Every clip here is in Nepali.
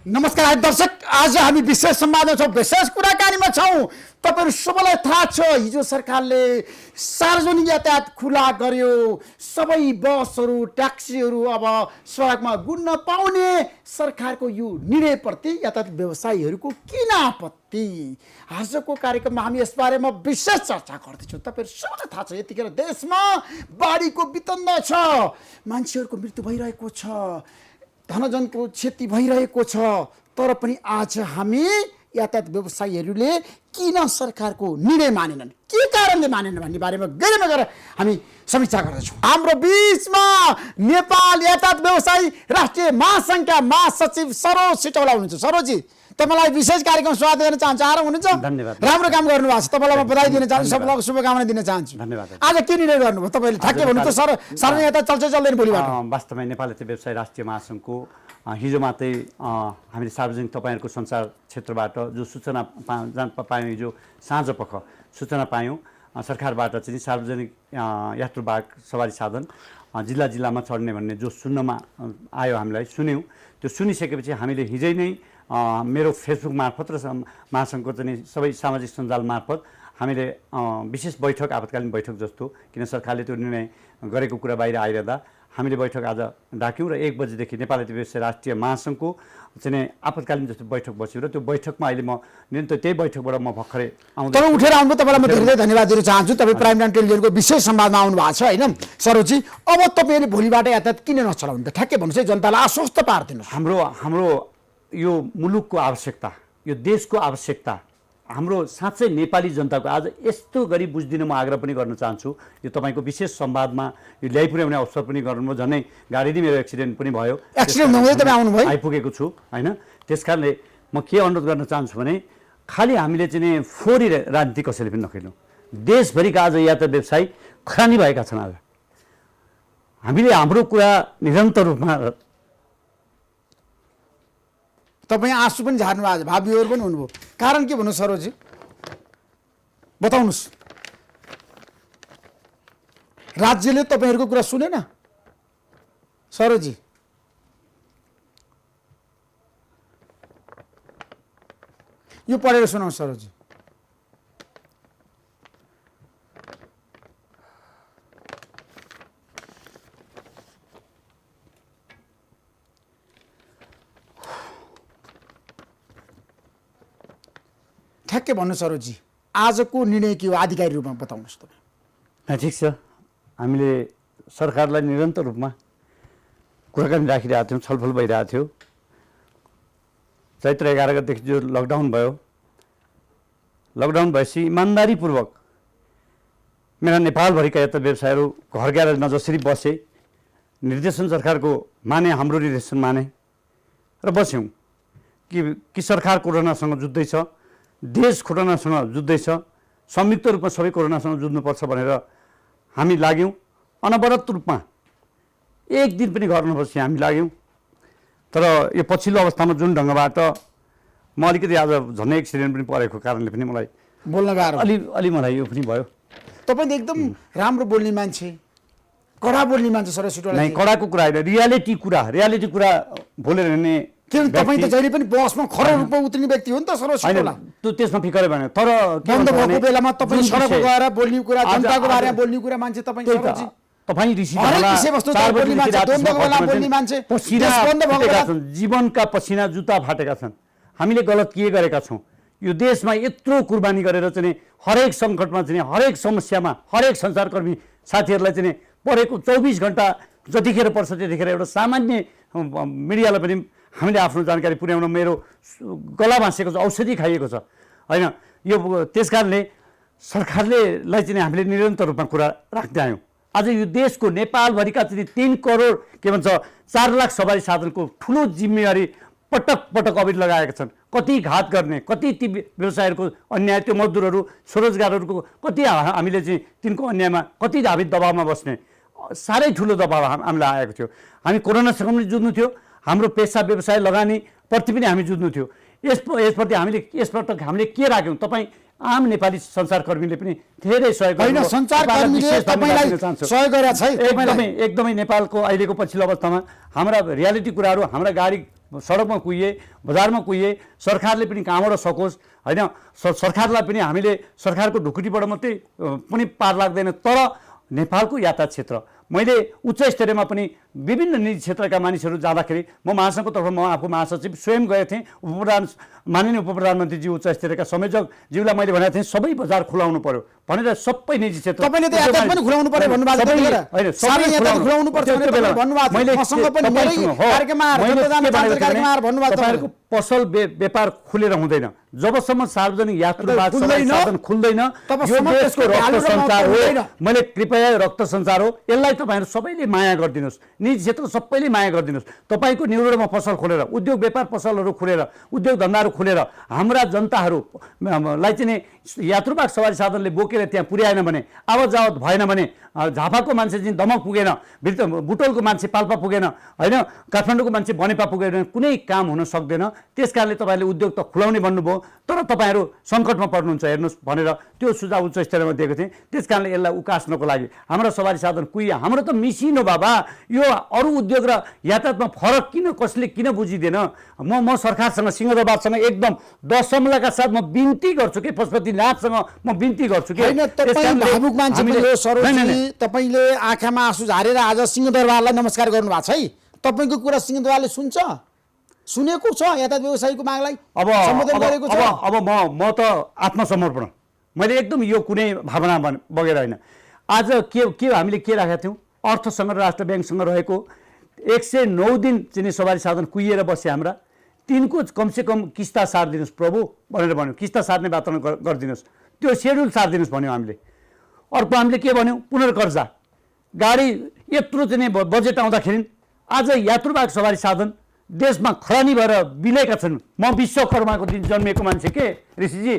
नमस्कार दर्शक, आज हामी विशेष संवादमा छौँ, विशेष कुराकानीमा छौँ। तपाईहरु सबैलाई थाहा छ, हिजो सरकारले सार्वजनिक यातायात खुला गर्यो। सबै बसहरू ट्याक्सीहरू अब सडकमा गुड्न पाउने सरकारको यो निर्णयप्रति यातायात व्यवसायीहरूको किन आपत्ति? आजको कार्यक्रममा हामी यस बारेमा विशेष चर्चा गर्दैछौँ। तपाईहरु सबैलाई थाहा छ, यतिखेर देशमा बाढीको वितन्ड छ, मान्छेहरूको मृत्यु भइरहेको छ, धनजनको क्षति भइरहेको छ। तर पनि आज हामी यातायात व्यवसायीहरूले किन सरकारको निर्णय मानेनन्, के कारणले मानेनन् भन्ने बारेमा गहिरोमा गएर हामी समीक्षा गर्दैछौँ। हाम्रो बीचमा नेपाल यातायात व्यवसायी राष्ट्रिय महासङ्घका महासचिव सरोज सिटौला हुनुहुन्छ। सरोजी, तपाईलाई विशेष कार्यक्रम स्वागत गर्न चाहन्छु। आराम हुनुहुन्छ? धन्यवाद। राम्रो काम गर्नुभएको छ, तपाईँलाई म बधाई दिन चाहन्छु, सबैलाई शुभकामना दिन चाहन्छु। धन्यवाद। आज के निर्णय गर्नुभयो तपाईँले? ठ्याक्कै भन्नु त, सार्वजनिक यातायात चल्छ चल्दैन भोलिबाट? वास्तवमा नेपाल यातायात व्यवसाय राष्ट्रिय महासङ्घको हिजो मात्रै हामीले सार्वजनिक तपाईँहरूको सञ्चार क्षेत्रबाट जो सूचना पायौँ, हिजो साँझपख सूचना पायौँ सरकारबाट चाहिँ सार्वजनिक यात्रुवाहक सवारी साधन जिल्ला जिल्लामा चढ्ने भन्ने जो सुन्नमा आयो, हामीलाई सुन्यौँ। त्यो सुनिसकेपछि हामीले हिजै नै मेरो फेसबुक मार्फत र महासङ्घको चाहिँ सबै सामाजिक सञ्जाल मार्फत हामीले विशेष बैठक, आपतकालीन बैठक जस्तो, किन सरकारले त्यो निर्णय गरेको कुरा बाहिर आइरहँदा हामीले बैठक आज डाक्यौँ र 1 बजेदेखि नेपाल यातायात व्यवसाय राष्ट्रिय महासङ्घको चाहिँ आपतकालीन जस्तो बैठक बस्यो र त्यो बैठकमा अहिले म निरन्तर त्यही बैठकबाट म भर्खरै आउँदै। तर उठेर आउनु, तपाईँलाई म धेरै धन्यवाद दिन चाहन्छु। तपाईँ प्राइम टाइम टेलिभिजनको विशेष संवादमा आउनु भएको छ होइन सरोजी? अब तपाईँले भोलिबाट यातायात किन नचलाउनु त? ठ्याक्कै भन्नुहोस् है, जनतालाई आश्वस्त पारिदिनुहोस्। हाम्रो यो मुलुकको आवश्यकता, यो देशको आवश्यकता, हाम्रो साँच्चै नेपाली जनताको आज यस्तो गरी बुझ्दिन म आग्रह पनि गर्न चाहन्छु। यो तपाईँको विशेष संवादमा यो ल्याइपुर्याउने अवसर पनि गर्नुभयो। झनै गाडी नै मेरो एक्सिडेन्ट पनि भयो, एक्सिडेन्ट हुँदै तपाईँ आउनुभयो, आइपुगेको छु होइन। त्यस कारणले म के अनुरोध गर्न चाहन्छु भने खालि हामीले चाहिँ फोहोरी राजनीति कसैले पनि नखेल्नु। देशभरिका आज यातायात व्यवसायी खरानी भएका छन्। आज हामीले हाम्रो कुरा निरन्तर रूपमा, तपाईँ आँसु पनि झार्नु आज, भावीहरू पनि हुनुभयो। कारण के भन्नु सरोजी, बताउनुहोस्। राज्यले तपाईँहरूको कुरा सुनेन सरोजी? यो पढेर सुनाउनु सरोजी। ठ्याक्कै भन्नु सरोजी, आजको निर्णय के हो आधिकारिक रूपमा बताउनुहोस् तपाईँ। ठिक छ, हामीले सरकारलाई निरन्तर रूपमा कुराकानी राखिरहेको थियौँ, छलफल भइरहेको थियो। चैत्र 11 गतेदेखि जो लकडाउन भयो, लकडाउन भएपछि इमान्दारीपूर्वक मेरा नेपालभरिका यातायात व्यवसायहरू घर गएर नजसरी बसे, निर्देशन सरकारको माने, हाम्रो निर्देशन माने र बस्यौँ। कि सरकार कोरोनासँग जुझ्दैछ, देश कोरोनासँग जुझ्दैछ, संयुक्त रूपमा सबै कोरोनासँग जुझ्नुपर्छ भनेर हामी लाग्यौँ। अनवरत रूपमा एक दिन पनि घर नबसी हामी लाग्यौँ। तर यो पछिल्लो अवस्थामा जुन ढङ्गबाट म अलिकति आज झन्नै एक्सिडेन्ट पनि परेको कारणले पनि मलाई बोल्न गाह्रो, अलि मलाई यो पनि भयो। तपाईँ एकदम राम्रो बोल्ने मान्छे, कडा बोल्ने मान्छे सरोज सिटौला। नै, कडाको कुरा होइन, रियालिटी कुरा बोलेर हिँड्ने। किन तपाईँ त जहिले पनि बसमा खरो रूपमा उत्रिने व्यक्ति हो नि त सरोज सिटौला। त्यो त्यसमा फिकरै भएन। तर बन्द भएको बेलामा तपाईँ सडकमा गएर बोल्ने कुरा, जनताको बारेमा बोल्ने कुरा मान्छे तपाईँ सरोजी। तपाईँ जीवनका पसिना जुत्ता फाटेका छन्। हामीले गलत के गरेका छौँ? यो देशमा यत्रो कुर्बानी गरेर चाहिँ हरेक सङ्कटमा चाहिँ, हरेक समस्यामा, हरेक सञ्चारकर्मी साथीहरूलाई चाहिँ परेको 24 घन्टा जतिखेर पर्छ त्यतिखेर एउटा सामान्य मिडियालाई पनि हामीले आफ्नो जानकारी पुर्याउन मेरो गला भाँसेको छ, औषधि खाइएको छ होइन। यो त्यस कारणले सरकारले चाहिँ हामीले निरन्तर रूपमा कुरा राख्दै आयौँ। आज यो देशको नेपालभरिका चाहिँ 3 करोड के भन्छ 4 लाख सवारी साधनको ठुलो जिम्मेवारी पटक पटक अविर लगाएका छन्। कति घात गर्ने, कति ती व्यवसायहरूको अन्याय, त्यो मजदुरहरू, स्वरोजगारहरूको कति हामीले चाहिँ तिनको अन्यायमा कति हामी दबावमा बस्ने, साह्रै ठुलो दबाव हामीलाई आएको थियो। हामी कोरोनासँग पनि जुझ्नु थियो, हाम्रो पेसा व्यवसाय लगानी प्रति पनि हामी जुझ्नु थियो। यसप्रति यसपटक हामीले के राख्यौँ? तपाईँ आम नेपाली सञ्चारकर्मीले पनि धेरै सहयोग होइन, सञ्चारकर्मीले तपाईलाई सहयोग गरेछ है। एकदमै नेपालको अहिलेको पछिल्लो अवस्थामा हाम्रा रियालिटी कुराहरू, हाम्रा गाडी सडकमा कुहिए, बजारमा कुहिए, सरकारले पनि कहाँबाट सकोस् होइन। सरकारलाई पनि हामीले सरकारको ढुकुटीबाट मात्रै पनि पार लाग्दैन। तर नेपालको यातायात क्षेत्र मैले उच्च स्तरीयमा पनि विभिन्न निजी क्षेत्रका मानिसहरू जाँदाखेरि म महासङ्घको तर्फमा म आफू महासचिव स्वयं गएको थिएँ। माननीय उप प्रधानमन्त्रीज्यू उच्च स्तरीयका संयोजकज्यूलाई मैले भनेको थिएँ सबै बजार खुलाउनु पर्यो भनेर। सबै निजी क्षेत्र तपाईले त यातायात पनि खुलाउनु पर्यो भन्नुभएको थियो हैन? सबै यातायात खुलाउनु पर्छ भनेर भन्नुभएको थियो। मसँग पनि मेरै कार्यक्रममा तपाईहरुको पसल व्यापार खुलेर हुँदैन जबसम्म सार्वजनिक यात्रुवाहक साधन खुल्दैन। यो देशको रक्त सञ्चार हो। मैले कृपया रक्त सञ्चार हो, यसलाई तपाईहरु सबैले माया गरिदिनुस्, निजी क्षेत्र सबैले माया गरिदिनुस्। तपाईको न्युरोडमा पसल खोलेर, उद्योग व्यापार पसलहरू खुलेर, उद्योग धन्दाहरू खुलेर हाम्रा जनताहरूलाई चाहिँ यात्रुवाहक सवारी साधनले बोकेर त्यहाँ पुर्याएन भने, आवत जावत भएन भने, झापाको मान्छे चाहिँ दमक पुगेन, बुटोलको मान्छे पाल्पा पुगेन होइन, काठमाडौँको मान्छे बनेपा पुगेन, कुनै काम हुन सक्दैन। त्यस कारणले तपाईँले उद्योग त खुलाउने भन्नुभयो, तर तपाईँहरू सङ्कटमा पर्नुहुन्छ हेर्नुहोस् भनेर त्यो सुझाव उच्च स्तरमा दिएको थिएँ। त्यस कारणले यसलाई उकास्नको लागि हाम्रो सवारी साधन कुहिए। हाम्रो त मिसिनो बाबा, यो अरू उद्योग र यातायातमा फरक कसले किन बुझिँदैन? म सरकारसँग सिंहदरबारसँग एकदम दशमलका साथ म बिन्ती गर्छु कि पशुपतिनाथसँग म बिन्ती गर्छु कि भावुक मान्छे तपाईँले आँखामा आँसु झारेर आज सिंहदरबारलाई नमस्कार गर्नु भएको छ है। तपाईँको कुरा सिंहदरबारले सुन्छ, सुनेको छ यातायात व्यवसायीको मागलाई सम्बोधन गरेको छ। अब म त आत्मसमर्पण, मैले एकदम यो कुनै भावना बगेर होइन। आज के हामीले के राखेका थियौँ, अर्थसँग र राष्ट्र ब्याङ्कसँग रहेको 109 दिन चाहिँ सवारी साधन कुहिएर बसे हाम्रा, तिनको कमसेकम किस्ता सारिदिनुहोस् प्रभु भनेर भन्यो। किस्ता सार्ने वातावरण गरिदिनुहोस्, त्यो सेड्युल सारिदिनुहोस् भन्यो हामीले। अर्को हामीले के भन्यौँ, पुनर्कर्जा। गाडी यत्रो चाहिँ बजेट आउँदाखेरि आज यात्रुवाहक सवारी साधन देशमा खरानी भएर बिलेका छन्। म विश्वकर्माको दिन जन्मिएको मान्छे के ऋषिजी,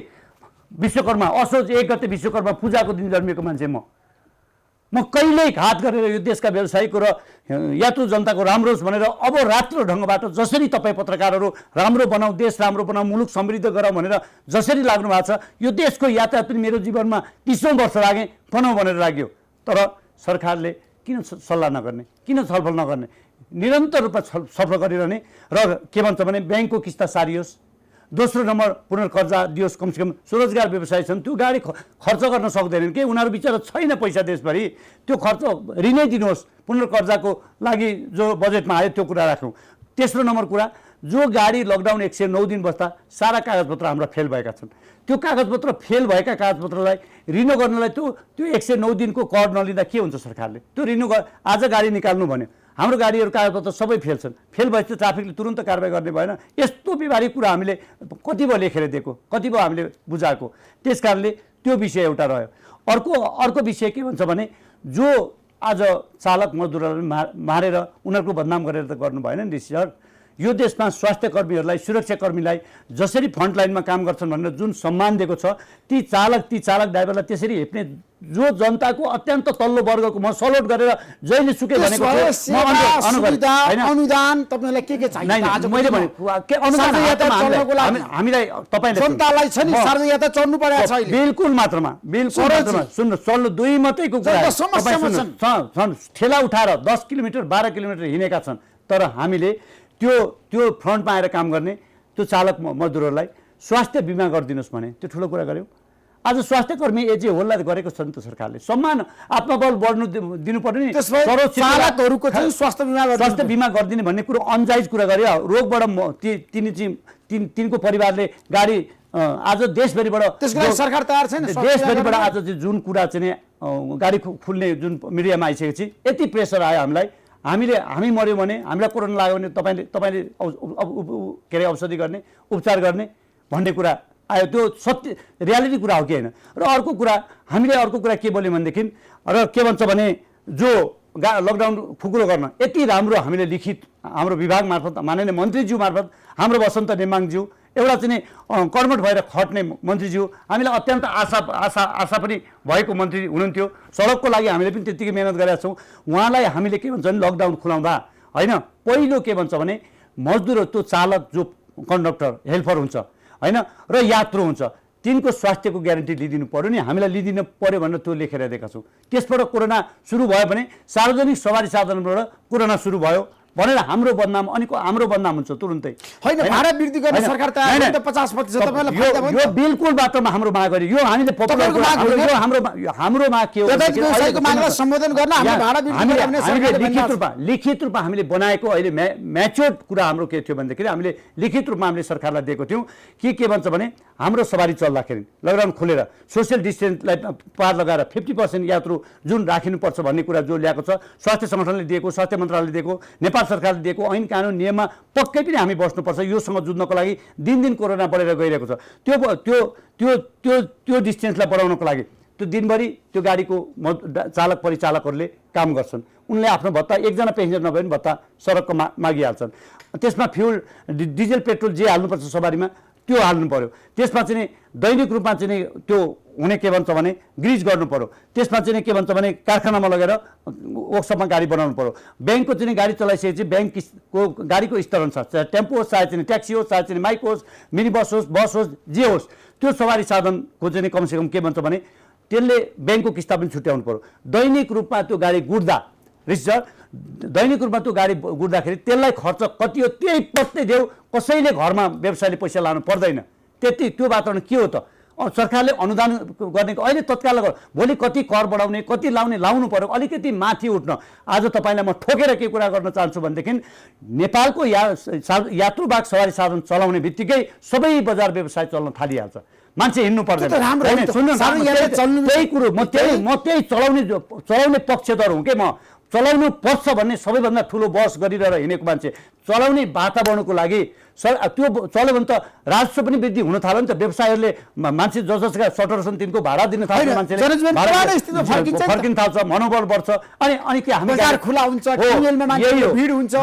विश्वकर्मा असोज 1 गते विश्वकर्मा पूजाको दिन जन्मिएको मान्छे म कहिल्यै घात गरेर यो देशका व्यवसायीको र यात्रु जनताको राम्रो होस् भनेर अब रात्र ढङ्गबाट जसरी तपाईँ पत्रकारहरू राम्रो बनाऊ, देश राम्रो बनाऊ, मुलुक समृद्ध गराउँ भनेर जसरी लाग्नु भएको छ, यो देशको यातायात पनि मेरो जीवनमा 30औं वर्ष लागे बनाऊ भनेर लाग्यो। तर सरकारले किन सल्लाह नगर्ने, किन छलफल नगर्ने, निरन्तर रूपमा सफल गरिरहने र के भन्छ भने ब्याङ्कको किस्ता सारियोस्, दोस्रो नम्बर पुनर्कर्जा दियोस्। कमसेकम स्वरोजगार व्यवसाय छन्, त्यो गाडी खर्च गर्न सक्दैनन् कि, उनीहरू बिचरा छैन पैसा देशभरि, त्यो खर्च ऋणै दिनुहोस्। पुनर्कर्जाको लागि जो बजेटमा आयो त्यो कुरा राखौँ। तेस्रो नम्बर कुरा, जो गाडी लकडाउन 109 दिन बस्दा सारा कागजपत्र हाम्रा फेल भएका छन्, त्यो कागजपत्र फेल भएका कागजपत्रलाई रिन्यू गर्नलाई त्यो 109 दिनको कर नलिँदा के हुन्छ? सरकारले त्यो रिन्यू आज गाडी निकाल्नु भन्यो, हाम्रो गाडीहरू कागजपत्र सबै फेल छन्, फेल भएपछि ट्राफिकले तुरन्त कारबाही गर्ने भएन। यस्तो व्यवहारिक कुरा हामीले कति भयो लेखेर दिएको, कति भयो हामीले बुझाएको। त्यस कारणले त्यो विषय एउटा रह्यो। अर्को विषय के भन्छ भने, जो आज चालक मजदुरहरूलाई मारेर उनीहरूको बदनाम गरेर त गर्नु भएन नि सर। यो देशमा स्वास्थ्य कर्मीहरूलाई, सुरक्षा कर्मीलाई जसरी फ्रन्टलाइनमा काम गर्छन् भनेर जुन सम्मान दिएको छ, ती चालक ड्राइभरलाई त्यसरी हेप्ने जो जनताको अत्यन्त तल्लो वर्गको, म सलोट गरेर जहिले सुके भनेको अनुदान तपाईलाई के चाहिन्छ? मैले भने के अनुदान हामीलाई तपाईले जनतालाई छ नि सार्वजनिक यात्रा चढ्नु परेको छ अहिले बिल्कुल मात्रामा सुन्नु चल्नु दुई मात्रैको कुरा ठेला उठाएर 10 किलोमिटर 12 किलोमिटर हिँडेका छन्। तर हामीले त्यो फ्रन्टमा आएर काम गर्ने त्यो चालक मजदुरहरूलाई स्वास्थ्य बिमा गरिदिनुहोस् भने त्यो ठुलो कुरा गर्यो। आज स्वास्थ्य कर्मी एजे होल्ला गरेको छ नि त सरकारले, सम्मान आत्मबल बढ्नु दिनु पर्ने, चालकहरूको चाहिँ स्वास्थ्य बिमा गरिदिने भन्ने कुरो अनजायज कुरा गर्यो। रोगबाट तिनको परिवारले गाडी आज देशभरिबाट सरकार तयार छैन। देशभरिबाट आज जुन कुरा चाहिँ गाडी खुल्ने जुन मिडियामा आइसकेको छ, यति प्रेसर आयो हामीलाई, हामी मऱ्यौँ भने, हामीलाई कोरोना लाग्यो भने तपाईँले के अरे औषधि गर्ने, उपचार गर्ने भन्ने कुरा आयो। त्यो सत्य रियालिटी कुरा हो कि होइन? र अर्को कुरा हामीले के बोल्यौँ भनेदेखि, र के भन्छ भने जो लकडाउन फुकुरो गर्न यति राम्रो हामीले लिखित हाम्रो विभाग मार्फत माननीय मन्त्रीज्यू मार्फत हाम्रो वसन्त नेमाङज्यू एउटा चाहिँ कर्मठ भएर खट्ने मन्त्रीज्यू, हामीलाई अत्यन्त आशा पनि भएको मन्त्री हुनुहुन्थ्यो। सडकको लागि हामीले पनि त्यत्तिकै मेहनत गरेका छौँ। उहाँलाई हामीले के भन्छ भने लकडाउन खुलाउँदा होइन, पहिलो के भन्छ भने मजदुर त्यो चालक जो कन्डक्टर हेल्पर हुन्छ होइन र यात्रु हुन्छ, तिनको स्वास्थ्यको ग्यारेन्टी लिदिनु पर्यो नि, हामीलाई लिदिनु पर्यो भनेर त्यो लेखेर दिएका छौँ। त्यसबाट कोरोना सुरु भयो भने सार्वजनिक सवारी साधनबाट कोरोना सुरु भयो भनेर हाम्रो बदनाम अनि हाम्रो बदनाम हुन्छ तुरुन्तै होइन भाडा वृद्धि गर्ने सरकार तयार हो त 50% तपाईलाई फाइदा भयो यो बिल्कुल बाटोमा हाम्रो माग गर्यो यो हामीले पपुलर हाम्रो माग के हो व्यवसायको मागलाई सम्बोधन गर्न हामीले भाडा वृद्धि गर्ने सरकारले लिखित रूपमा हामीले बनाएको अहिले म्याच्योर्ड कुरा हाम्रो के थियो भन्दाखेरि हामीले लिखित रूपमा हामीले सरकारलाई दिएको थियौँ के भन्छ भने हाम्रो सवारी चल्दाखेरि लकडाउन खोलेर सोसियल डिस्टेन्सलाई पार लगाएर 50% यात्रु जुन राखिनुपर्छ भन्ने कुरा जो ल्याएको छ स्वास्थ्य सङ्गठनले दिएको स्वास्थ्य मन्त्रालयले दिएको नेपाल सरकारले दिएको ऐन कानुन नियममा पक्कै पनि हामी बस्नुपर्छ योसँग जुझ्नको लागि दिन कोरोना बढेर गइरहेको छ त्यो डिस्टेन्सलाई बढाउनको लागि त्यो दिनभरि त्यो गाडीको चालक परिचालकहरूले काम गर्छन् उनले आफ्नो भत्ता एकजना पेसेन्जर नभए पनि भत्ता सडकको मागिहाल्छन् त्यसमा फ्युल डिजल पेट्रोल जे हाल्नुपर्छ सवारीमा त्यो हाल्नु पर्यो त्यसमा चाहिँ दैनिक रूपमा चाहिँ त्यो हुने के भन्छ भने ग्रिज गर्नु पर्यो त्यसमा चाहिँ के भन्छ भने कारखानामा लगेर वर्कसपमा गाडी बनाउनु पर्यो ब्याङ्कको चाहिँ गाडी चलाइसकेपछि ब्याङ्कको गाडीको स्तर अनुसार चाहे टेम्पो होस् चाहे चाहिँ ट्याक्सी होस् चाहे चाहिँ माइक होस् मिनी बस होस् जे होस् त्यो सवारी साधनको चाहिँ कमसेकम के भन्छ भने त्यसले ब्याङ्कको किस्ता पनि छुट्याउनु पर्यो दैनिक रूपमा त्यो गाडी गुड्दा रिसर दैनिक रूपमा त्यो गाडी गुड्दाखेरि त्यसलाई खर्च कति हो त्यही पत्तै देऊ कसैले घरमा व्यवसायले पैसा लानु पर्दैन त्यति त्यो वातावरण के हो त सरकारले अनुदान गर्ने अहिले तत्काल भोलि कति कर बढाउने कति लाउनु पर्यो अलिकति माथि उठ्न आज तपाईँलाई म ठोकेर के कुरा गर्न चाहन्छु भनेदेखि नेपालको यात्रुवाहक सवारी साधन चलाउने बित्तिकै सबै बजार व्यवसाय चल्न थालिहाल्छ मान्छे हिँड्नु पर्दैन त्यही कुरो म त्यही चलाउने पक्षधर हुँ के म चलाउनु पर्छ भन्ने सबैभन्दा ठुलो बस गरिरहेर हिँडेको मान्छे चलाउने वातावरणको लागि त्यो चल्यो भने त राजस्व पनि वृद्धि हुन थाल्यो नि त व्यवसायहरूले मान्छे जसका सटर छन् तिनको भाडा दिन थाल्छ मान्छेले फर्किन थाल्छ मनोबल बढ्छ अनि के हामी खुला हुन्छ भिड हुन्छ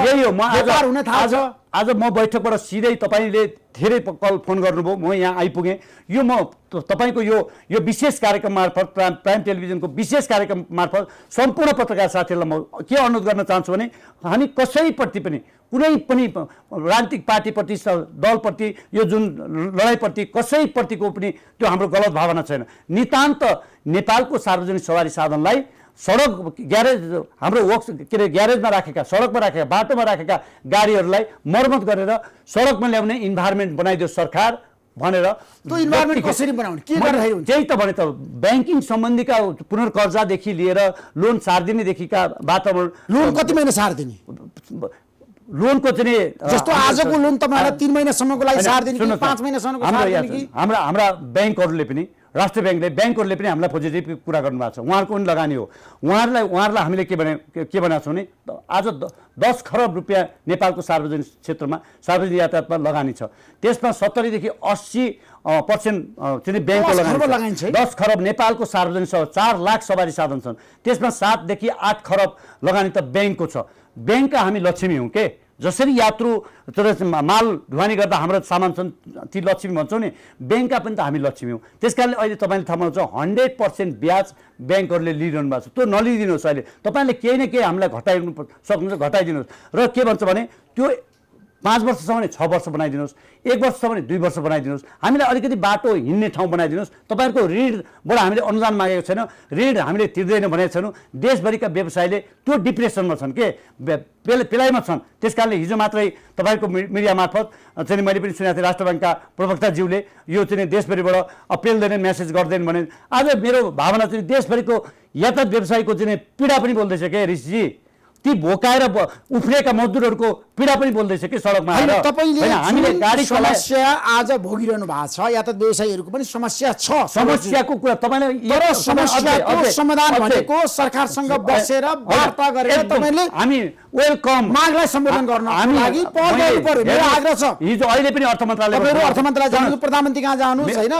आज म बैठकबाट सिधै तपाईँले धेरै कल फोन गर्नुभयो म यहाँ आइपुगेँ यो म तपाईँको यो विशेष कार्यक्रम मार्फत प्राइम टेलिभिजनको विशेष कार्यक्रम मार्फत सम्पूर्ण पत्रकार साथीहरूलाई म के अनुरोध गर्न चाहन्छु भने हामी कसैप्रति पनि कुनै पनि राजनीतिक पार्टीप्रति दलप्रति यो जुन लडाइँप्रति कसैप्रतिको पनि त्यो हाम्रो गलत भावना छैन नितान्त नेपालको सार्वजनिक सवारी साधनलाई सडक ग्यारेज हाम्रो वर्क्स के अरे ग्यारेजमा राखेका सडकमा राखेका बाटोमा राखेका गाडीहरूलाई मर्मत गरेर सडकमा ल्याउने इन्भाइरोमेन्ट बनाइदियो सरकार भनेर त्यो इन्भाइरोमेन्ट कसरी बनाउने के गरेर त्यही त भने त ब्याङ्किङ सम्बन्धीका पुनर्कर्जादेखि लिएर लोन सार्दिनेदेखिका वातावरण लोन कति महिना सार्दिने लोनको चाहिँ जस्तो आजको लोन तपाईँलाई 3 महिनासम्मको लागि सार्दिने कि 5 महिनासम्मको सार्दिने कि हाम्रा ब्याङ्कहरूले पनि राष्ट्र ब्याङ्कहरूले पनि हामीलाई पोजिटिभ कुरा गर्नुभएको छ उहाँहरूको पनि लगानी हो उहाँहरूलाई हामीले के भनेको छौँ भने आज 10 खरब रुपियाँ नेपालको सार्वजनिक क्षेत्रमा सार्वजनिक यातायातमा लगानी छ त्यसमा 70 देखि 80% चाहिँ ब्याङ्कको लगानी छ 10 खरब नेपालको सार्वजनिक 4 लाख सवारी साधन छन् त्यसमा 7 देखि 8 खरब लगानी त ब्याङ्कको छ ब्याङ्कका हामी लक्ष्मी हौँ के जसरी यात्रु माल ढुवानी गर्दा हाम्रो सामान छन् ती लक्ष्मी भन्छौँ नि ब्याङ्कका पनि त हामी लक्ष्मी हौँ त्यस कारणले अहिले तपाईँले थाहा पाउनुहुन्छ 100% ब्याज ब्याङ्कहरूले लिइरहनु भएको छ त्यो नलिदिनुहोस् अहिले तपाईँले केही न केही हामीलाई घटाइदिनु सक्नुहुन्छ घटाइदिनुहोस् र के भन्छ भने त्यो 5 वर्ष छ भने 6 वर्ष बनाइदिनुहोस् 1 वर्ष छ भने 2 वर्ष बनाइदिनुहोस् हामीलाई अलिकति बाटो हिँड्ने ठाउँ बनाइदिनुहोस् तपाईँहरूको ऋणबाट हामीले अनुदान मागेको छैन ऋण हामीले तिर्दैन भनेको छैनौँ देशभरिका व्यवसायले त्यो डिप्रेसनमा छन् के पेलाइमा छन् त्यस कारणले हिजो मात्रै तपाईँको मिडिया मार्फत चाहिँ मैले पनि सुनेको थिएँ राष्ट्र ब्याङ्कका प्रवक्ताज्यूले यो चाहिँ देशभरिबाट पेल्दैन मेसेज गर्दैन भने आज मेरो भावना चाहिँ देशभरिको यातायात व्यवसायको चाहिँ पीडा पनि बोल्दैछ के ऋषिजी ती भोकाएर उफ्रेका मजदुरहरूको पीडा पनि बोल्दैछ कि सडकमा हामीले गाडी समस्या आज भोगिरहनु भएको छ यातायात व्यवसायीहरूको पनि समस्या छ समस्याको कुरा तपाईँले समस्याको समाधान भनेको सरकारसँग बसेर वार्ता गरेर तपाईँले हामी वेलकम मागलाई सम्बोधन गर्न लागि पहल गर्नु पर्यो मेरो आग्रह छ हिजो अहिले पनि अर्थ मन्त्रालय जानु प्रधानमन्त्री कहाँ जानुहोस् हैन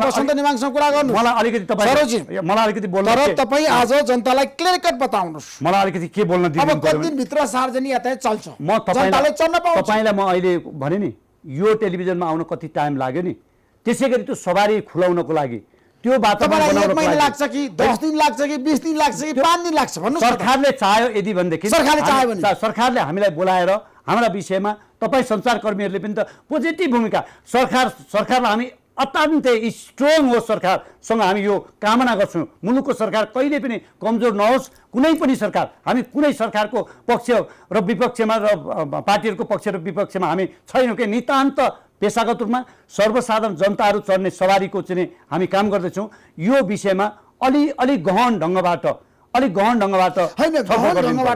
वसन्त निवाङसँग कुरा गर्नु मलाई अलिकति बोल्न तर तपाईँ आज जनतालाई क्लियर कट बताउनुहोस् मलाई अलिकति के बोल्न दिनु अब कति दिनभित्र सार्वजनिक यातायात चल्छ म तपाईँलाई म अहिले भने नि यो टेलिभिजनमा आउन कति टाइम लाग्यो नि त्यसै गरी त्यो सवारी खुलाउनको लागि त्यो वातावरण 1 महिना लाग्छ कि 10 दिन लाग्छ कि 20 दिन लाग्छ कि 5 दिन लाग्छ भन्नु सरकारले चाह्यो यदि भनेदेखि सरकारले हामीलाई बोलाएर हाम्रा विषयमा तपाईँ सञ्चारकर्मीहरूले पनि त पोजिटिभ भूमिका सरकारलाई हामी अत्यन्तै स्ट्रङ होस् सरकारसँग हामी यो कामना गर्छौँ। मुलुकको सरकार कहिले पनि कमजोर नहोस्। कुनै पनि सरकार, हामी कुनै सरकारको पक्ष र विपक्षमा र पार्टीहरूको पक्ष र विपक्षमा हामी छैनौँ कि नितान्त पेसागत रूपमा सर्वसाधारण जनताहरू चढ्ने सवारीको चाहिँ हामी काम गर्दैछौँ। यो विषयमा अलि गहन ढङ्गबाट होइन, गहन ढङ्गबाट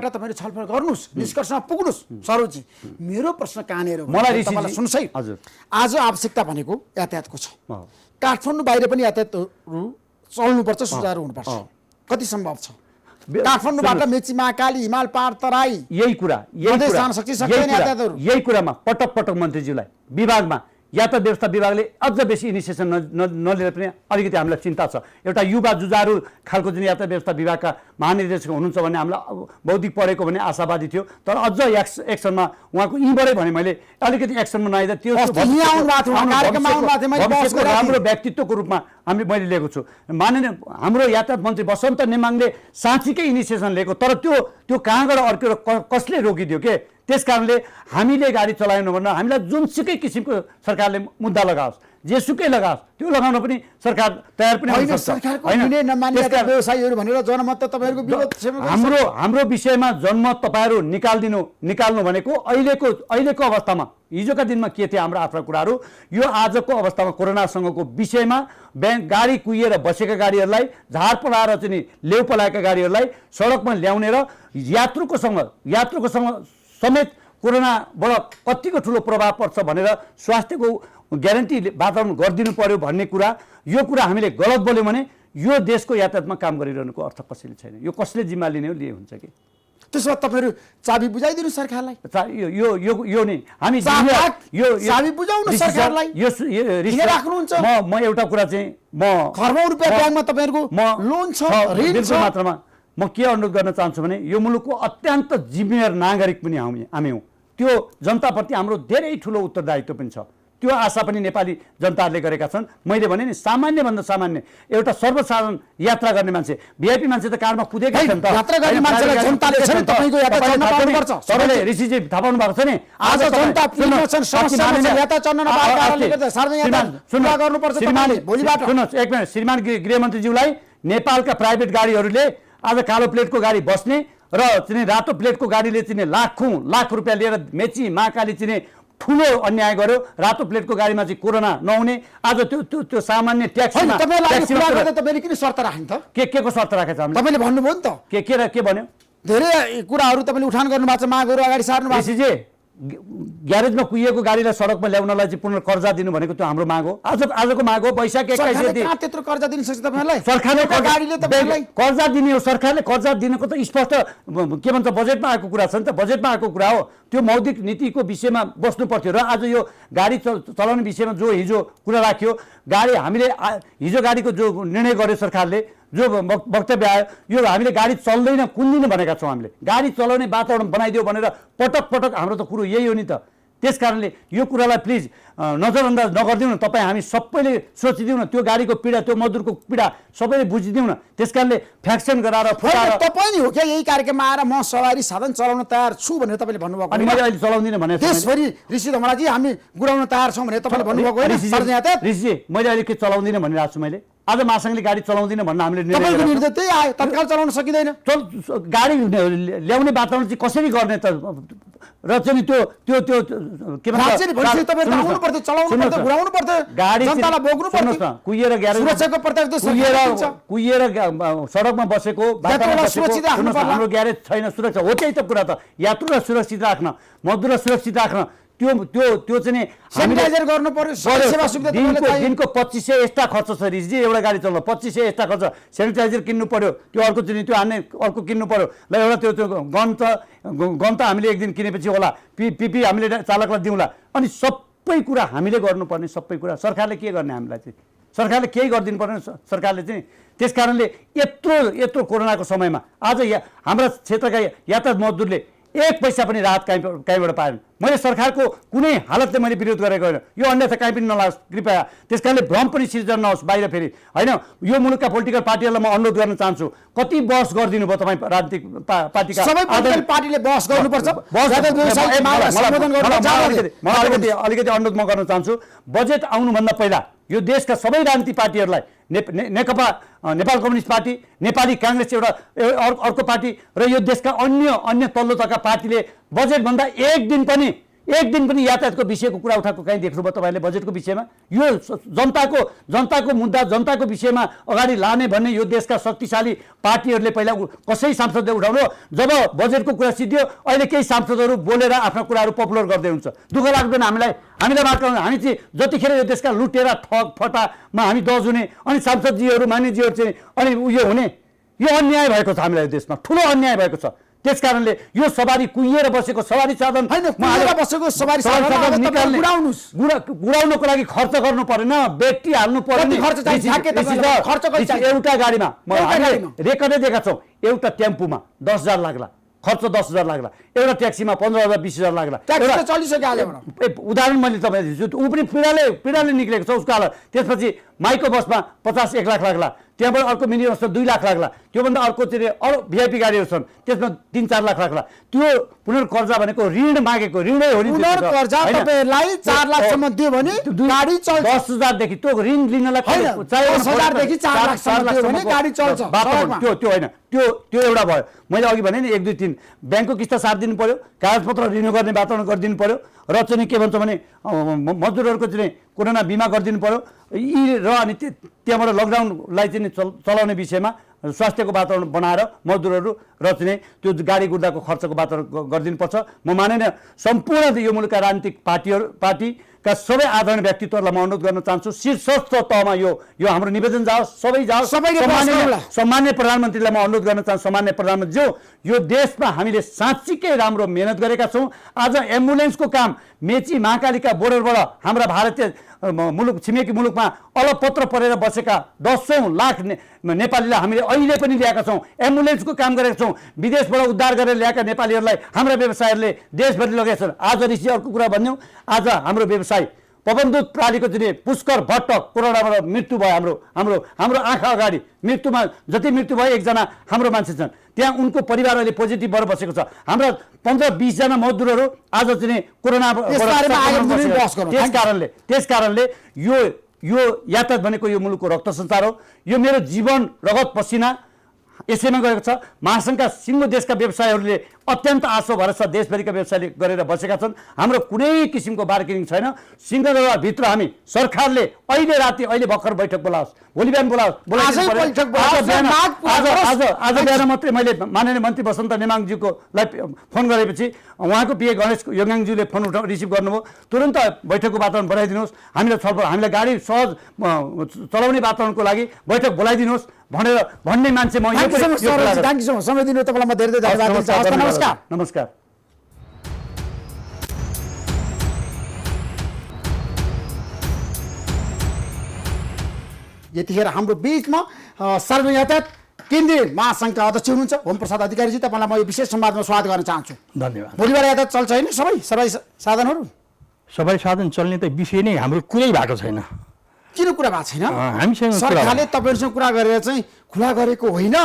तपाईँले छलफल गर्नुहोस्, निष्कर्षमा पुग्नुहोस्। सरोजी, मेरो प्रश्न कहाँनिर हो मलाई सुन्नुहोस् है। हजुर, आज आवश्यकता भनेको यातायातको छ। काठमाडौँ बाहिर पनि यातायातहरू चल्नुपर्छ, सुचारू हुनुपर्छ। कति सम्भव छ काठमाडौँबाट मेची, महाकाली, हिमाल, पाहाड, तराई यही कुरामा पटक मन्त्रीज्यूलाई विभागमा यातायात व्यवस्था विभागले अझ बेसी इनिसिएसन नलिएर पनि अलिकति हामीलाई चिन्ता छ। एउटा युवा जुझारु खालको जुन यातायात व्यवस्था विभागका महानिर्देशक हुनुहुन्छ भन्ने हामीलाई बौद्धिक परेको भन्ने आशावादी थियो। तर अझ एक्सनमा उहाँको यहीँबाटै भने मैले अलिकति एक्सनमा नआइदा त्यो राम्रो व्यक्तित्वको रूपमा मैले लिएको छु। माननीय हाम्रो यातायात मन्त्री बसन्त नेमाङले साँच्चीकै इनिसिएसन लिएको, तर त्यो कहाँबाट अर्को कसले रोकिदियो के? त्यस कारणले हामीले गाडी चलाएन भन्न हामीलाई जुनसुकै किसिमको सरकारले मुद्दा लगाओस्, जेसुकै लगाओस्, त्यो लगाउन पनि सरकार तयार पनि हुन सक्छ। हाम्रो विषयमा जनमत तपाईँहरू निकाल्नु भनेको अहिलेको अवस्थामा, हिजोका दिनमा के थिए हाम्रो आफ्ना कुराहरू, यो आजको अवस्थामा कोरोनासँगको विषयमा गाडी कुहिएर बसेका गाडीहरूलाई, झार पलाएर चाहिँ लेउ पलाएका गाडीहरूलाई सडकमा ल्याउने र यात्रुकोसँग समेत कोरोनाबाट कतिको ठुलो प्रभाव पर्छ भनेर स्वास्थ्यको ग्यारेन्टी वातावरण गरिदिनु पर्यो भन्ने कुरा, यो कुरा हामीले गलत बोल्यौँ भने यो देशको यातायातमा काम गरिरहनुको अर्थ कसैले छैन। यो कसले जिम्मा लिने हो, लिए हुन्छ कि? त्यसो भए तपाईँहरू चाबी बुझाइदिनु सरकारलाई। यो नै हामी चाबी बुझाउनु सरकारलाई। राख्नुहुन्छ म एउटा कुरा चाहिँ खरबौँ रुपियाँ ब्याङ्कमा तपाईँहरूको लोन छ, ऋण छ मात्रामा म के अनुरोध गर्न चाहन्छु भने यो मुलुकको अत्यन्त जिम्मेवार नागरिक पनि हामी हौँ। त्यो जनताप्रति हाम्रो धेरै ठुलो उत्तरदायित्व पनि छ। त्यो आशा पनि नेपाली जनताहरूले गरेका छन्। मैले भने नि सामान्यभन्दा सामान्य एउटा सर्वसाधारण यात्रा गर्ने मान्छे, भिआइपी मान्छे त कारमा कुदेकै छन् त। ऋषिजी थाहा पाउनु भएको छ नि, आज सुन्नुहोस् एक मिनट, श्रीमान गृहमन्त्रीज्यूलाई नेपालका प्राइभेट गाडीहरूले आज कालो प्लेटको गाडी बस्ने र चाहिँ रातो प्लेटको गाडीले चाहिँ लाख रुपियाँ लिएर मेची महाकाली चाहिँ ठुलो अन्याय गर्यो। रातो प्लेटको गाडीमा चाहिँ कोरोना नहुने, आज त्यो सामान्य ट्याक्सीमा किन शर्त राख्नु त? के को शर्त राखेको छ? तपाईँले भन्नुभयो नि त। के भन्यो? धेरै कुराहरू तपाईँले उठान गर्नुभएको छ, मागहरू अगाडि सार्नु भएको छ। ग्यारेजमा कुहिएको गाडीलाई सडकमा ल्याउनलाई चाहिँ पुनः कर्जा दिनु भनेको त्यो हाम्रो माग हो, आजको माग हो। वैशाख 21 गते त्यत्रो कर्जा दिन सक्छ तपाईँलाई? सरकारले कर्जा दिने हो। सरकारले कर्जा दिनको त स्पष्ट के भन्छ बजेटमा आएको कुरा छ नि त, बजेटमा आएको कुरा हो। त्यो मौद्रिक नीतिको विषयमा बस्नु पर्थ्यो। र आज यो गाडी चलाउने विषयमा जो हिजो कुरा राख्यो, हामीले हिजो गाडीको जो निर्णय गर्यो सरकारले, जो वक्तव्य आयो, यो हामीले गाडी चल्दैन कुन्दिन भनेका छौँ। हामीले गाडी चलाउने वातावरण बनाइदियो भनेर पटक हाम्रो त कुरो यही हो नि त। त्यस कारणले यो कुरालाई प्लिज नजरअन्दाज नगरिदिउँ न। तपाईँ हामी सबैले सोचिदिउँ न, त्यो गाडीको पीडा, त्यो मजदुरको पीडा सबैले बुझिदिउँ न। त्यस कारणले फ्याक्सन गराएर तपाईँ नि हो क्या यही कार्यक्रममा आएर म सवारी साधन चलाउन तयार छु भनेर तपाईँले भन्नुभएको? अनि मैले अहिले चलाउँदिनँ भने त्यसरी ऋषि धमलाजी हामी गुडाउन तयार छौँ भनेर तपाईँले भन्नुभएको? ऋषिजी मैले अहिले के चलाउँदिनँ भनिरहेको छु। मैले आज महासङ्घले गाडी चलाउँदिनँ भन्न हामीले निर्णय त्यही आयो, तत्काल चलाउन सकिँदैन। गाडी ल्याउने वातावरण चाहिँ कसरी गर्ने त? र चाहिँ त्यो के भन्छ कुहिएर सडकमा बसेको हाम्रो ग्यारेज छैन, सुरक्षा हो। त्यही त कुरा त, यात्रुलाई सुरक्षित राख्न, मजदुरलाई सुरक्षित राख्न, त्यो चाहिँ सेनिटाइजर गर्नु पर्यो। दिनको 2500 एक्स्ट्रा खर्च छ ऋषिजी। एउटा गाडी चल्दा 2500 एक्स्ट्रा खर्च, सेनिटाइजर किन्नु पर्यो, त्यो अर्को चाहिँ त्यो हान्ने अर्को किन्नु पर्यो। ल एउटा त्यो गन त हामीले एक दिन किनेपछि होला, पिपी हामीले चालकलाई दिउँला। अनि सबै कुरा हामीले गर्नुपर्ने, सबै कुरा सरकारले के गर्ने? हामीलाई चाहिँ सरकारले केही गरिदिनु पर्ने सरकारले चाहिँ। त्यस कारणले यत्रो कोरोनाको समयमा आज हाम्रा क्षेत्रका यातायात मजदुरले एक पैसा पनि राहत कहीँबाट पाएन। मैले सरकारको कुनै हालतले मैले विरोध गरेको होइन, यो अन्यथा कहीँ पनि नलाओस् कृपया। त्यस कारणले भ्रम पनि सिर्जना नहोस् बाहिर फेरि होइन। यो मुलुकका पोलिटिकल पार्टीहरूलाई म अनुरोध गर्न चाहन्छु, कति बहस गरिदिनु भयो तपाईँ राजनीतिक पार्टीका सबै पोलिटिकल पार्टीले बहस गर्नुपर्छ। अलिकति अनुरोध म गर्न चाहन्छु, बजेट आउनुभन्दा पहिला यो देशका सबै राजनीतिक पार्टीहरूलाई नेकपा नेपाल कम्युनिस्ट पार्टी, नेपाली काङ्ग्रेस एउटा अर्को पार्टी र यो देशका अन्य तल्लो तहका पार्टीले बजेटभन्दा एक दिन पनि यातायातको विषयको कुरा उठाएको कहीँ देख्नुभयो तपाईँले? बजेटको विषयमा यो जनताको मुद्दा, जनताको विषयमा अगाडि लाने भन्ने यो देशका शक्तिशाली पार्टीहरूले पहिला कसै सांसदले उठाउनु। जब बजेटको कुरा सिद्धियो अहिले केही सांसदहरू बोलेर आफ्ना कुराहरू पपुलर गर्दै हुन्छ। दुःख लाग्दैन हामीलाई मात्र। हामी चाहिँ जतिखेर यो देशका लुटेर ठग फटामा हामी दज हुने अनि सांसदजीहरू मान्यजीहरू चाहिँ अनि उयो हुने, यो अन्याय भएको छ हामीलाई देशमा, ठुलो अन्याय भएको छ। त्यस कारणले यो सवारी कुहिएर बसेको सवारी साधन गुडाउनको लागि खर्च गर्नु परेन, ब्याट्री हाल्नु परेन। एउटा गाडीमा रेकर्डै दिएका छौँ, एउटा टेम्पूमा 10,000 लाग्ला, खर्च 10,000 लाग्ला, एउटा ट्याक्सीमा 15,000 20,000 लाग्ला। उदाहरण मैले तपाईँलाई दिन्छु, ऊ पनि पीडाले निक्लेको छ उसको हालत। त्यसपछि माइक्रो बसमा 50-1 लाख लाग्ला, त्यहाँबाट अर्को मिनी बसमा 2 लाख लाग्ला, त्योभन्दा अर्को चाहिँ अरू भिआइपी गाडीहरू छन् त्यसमा 3-4 लाख लाग्ला। त्यो पुनर्कर्जा भनेको ऋण मागेको, ऋणै हो नि। 4 लाखसम्म दियो भने गाडी चल्छ। 10,000 त्यो ऋण लिनलाई 10,000 देखि 4 लाखसम्म दियो भने गाडी चल्छ। त्यो होइन, त्यो एउटा भयो। मैले अघि भने नि 1 2 3 ब्याङ्कको किस्ता सारिदिनु पर्यो, कागजपत्र रिन्यू गर्ने वातावरण गरिदिनु पर्यो र चाहिँ के भन्छ भने मजदुरहरूको चाहिँ कोरोना बिमा गरिदिनु पर्यो। यी र अनि त्यहाँबाट लकडाउनलाई चाहिँ चलाउने विषयमा स्वास्थ्यको वातावरण बनाएर मजदुरहरू र चाहिँ त्यो गाडी गुड्दाको खर्चको वातावरण गरिदिनुपर्छ। म मानेन सम्पूर्ण यो मुलुकका राजनीतिक पार्टीका सबै आदरणीय व्यक्तित्वहरूलाई म अनुरोध गर्न चाहन्छु, शीर्षस्थ तहमा यो हाम्रो निवेदन जाओस्, सबै जाओस्। सम्मान्य प्रधानमन्त्रीलाई म अनुरोध गर्न चाहन्छु, सम्मान्य प्रधानमन्त्री यो देशमा हामीले साँच्चीकै राम्रो मेहनत गरेका छौँ। आज एम्बुलेन्सको काम मेची महाकालीका बोर्डरबाट हाम्रा भारतीय मुलुक छिमेकी मुलुकमा अलपत्र परेर बसेका 10,000 लाख नेपालीलाई हामीले अहिले पनि ल्याएका छौँ, एम्बुलेन्सको काम गरेका छौँ। विदेशबाट उद्धार गरेर ल्याएका नेपालीहरूलाई हाम्रा व्यवसायहरूले देशभरि लगेका छन्। आज ऋषि अर्को कुरा भनिदिउँ, आज हाम्रो व्यवसाय पवनदूत प्रालीको चाहिँ पुष्कर भट्ट कोरोनाबाट मृत्यु भयो। हाम्रो आँखा अगाडि मृत्युमा जति मृत्यु भयो एकजना हाम्रो मान्छे छन्, त्यहाँ उनको परिवार अहिले पोजिटिभ भएर बसेको छ। हाम्रा 15-20 जना मजदुरहरू आज चाहिँ कोरोना। त्यस कारणले यो यातायात भनेको यो मुलुकको रक्त सञ्चार हो। यो मेरो जीवन रगत पसिना यसैमा गएको छ। महासङ्घका सिङ्गो देशका व्यवसायहरूले अत्यन्त आशो भरोसा देशभरिका व्यवसायले गरेर बसेका छन्। हाम्रो कुनै किसिमको बार्गेनिङ छैन। सिंहदरबारभित्र हामी सरकारले अहिले भर्खर बैठक बोलाओस्, भोलि बिहान बोलाओस्। आज बिहान मात्रै मैले माननीय मन्त्री वसन्त नेमाङज्यूकोलाई फोन गरेपछि उहाँको पिए गणेश योगाङज्यूले फोन रिसिभ गर्नुभयो। तुरन्त बैठकको वातावरण बनाइदिनुहोस्, हामीलाई गाडी सहज चलाउने वातावरणको लागि बैठक बोलाइदिनुहोस् भन्ने मान्छे म। समय दिनु तपाईँलाई म धेरै धन्यवाद दिन्छु। नमस्कार। यतिखेर हाम्रो बिचमा सार्वजनिक यातायात केन्द्रीय महासङ्घका अध्यक्ष हुनुहुन्छ होम प्रसाद अधिकारीजी, तपाईँलाई म यो विशेष संवादमा स्वागत गर्न चाहन्छु। धन्यवाद। भोलिबाट यातायात चल्छ होइन? सबै साधनहरू सबै साधन चल्ने त विषय नै हाम्रो कुरै भएको छैन। किन कुरा भएको छैन? हामीसँग सरकारले तपाईँहरूसँग कुरा गरेर चाहिँ खुला गरेको होइन।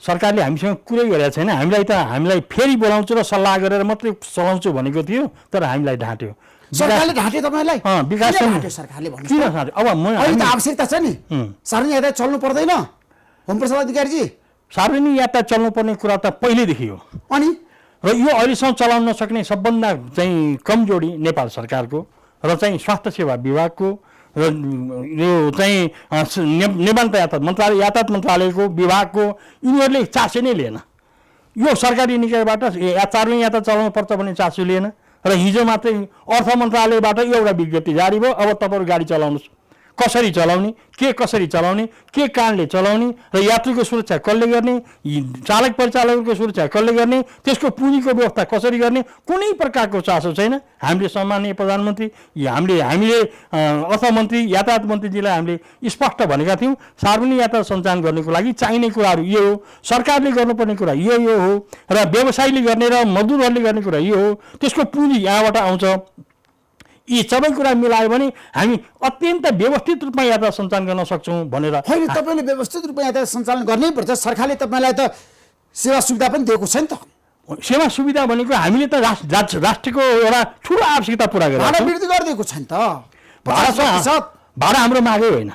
सरकारले हामीसँग कुरै गरेको छैन। हामीलाई फेरि बोलाउँछु र सल्लाह गरेर मात्रै चलाउँछु भनेको थियो, तर हामीलाई ढाँट्यो। सरकारले ढाँट्यो तपाईँलाई? विकास सरकारले भन्नु किन ढाँट्यो? अब अहिले त आवश्यकता छ नि, सार्वजनिक यातायात चल्नु पर्दैन होम प्रसाद अधिकारीजी? सार्वजनिक यातायात चल्नुपर्ने कुरा त पहिल्यैदेखि हो। अनि र यो अहिलेसम्म चलाउन नसक्ने सबभन्दा चाहिँ कमजोरी नेपाल सरकारको र चाहिँ स्वास्थ्य सेवा विभागको र यो चाहिँ नेपाल यातायात मन्त्रालयको विभागको यिनीहरूले चासो नै लिएन। यो सरकारी निकायबाट सार्वजनिक यातायात चलाउनु पर्छ भन्ने चासो लिएन। र हिजो मात्रै अर्थ मन्त्रालयबाट एउटा विज्ञप्ति जारी भयो, अब तपाईँहरू गाडी चलाउनुहोस् कसरी चलाउने, कसरी चलाउने, के कारणले चलाउने र यात्रुको सुरक्षा कसले गर्ने, चालक परिचालकको सुरक्षा कसले गर्ने, त्यसको पुँजीको व्यवस्था कसरी गर्ने, कुनै प्रकारको चासो छैन। हामीले सम्माननीय प्रधानमन्त्री, हामीले अर्थमन्त्री, यातायात मन्त्रीजीलाई हामीले स्पष्ट भनेका थियौँ, सार्वजनिक यातायात सञ्चालन गर्नको लागि चाहिने कुराहरू यो हो, सरकारले गर्नुपर्ने कुरा यो हो र व्यवसायीले गर्ने र मजदुरहरूले गर्ने कुरा यो हो, त्यसको पुँजी यहाँबाट आउँछ। यी सबै कुरा मिलायो भने हामी अत्यन्त व्यवस्थित रूपमा यातायात सञ्चालन गर्न सक्छौँ भनेर। होइन, तपाईँले व्यवस्थित रूपमा यातायात सञ्चालन गर्नैपर्छ। सरकारले तपाईँलाई त सेवा सुविधा पनि दिएको छ नि त। सेवा सुविधा भनेको हामीले त राष्ट्रको एउटा ठुलो आवश्यकता पुरा गरेर भाडा वृद्धि गरिदिएको छ नि त। भाडा हाम्रो मागै होइन,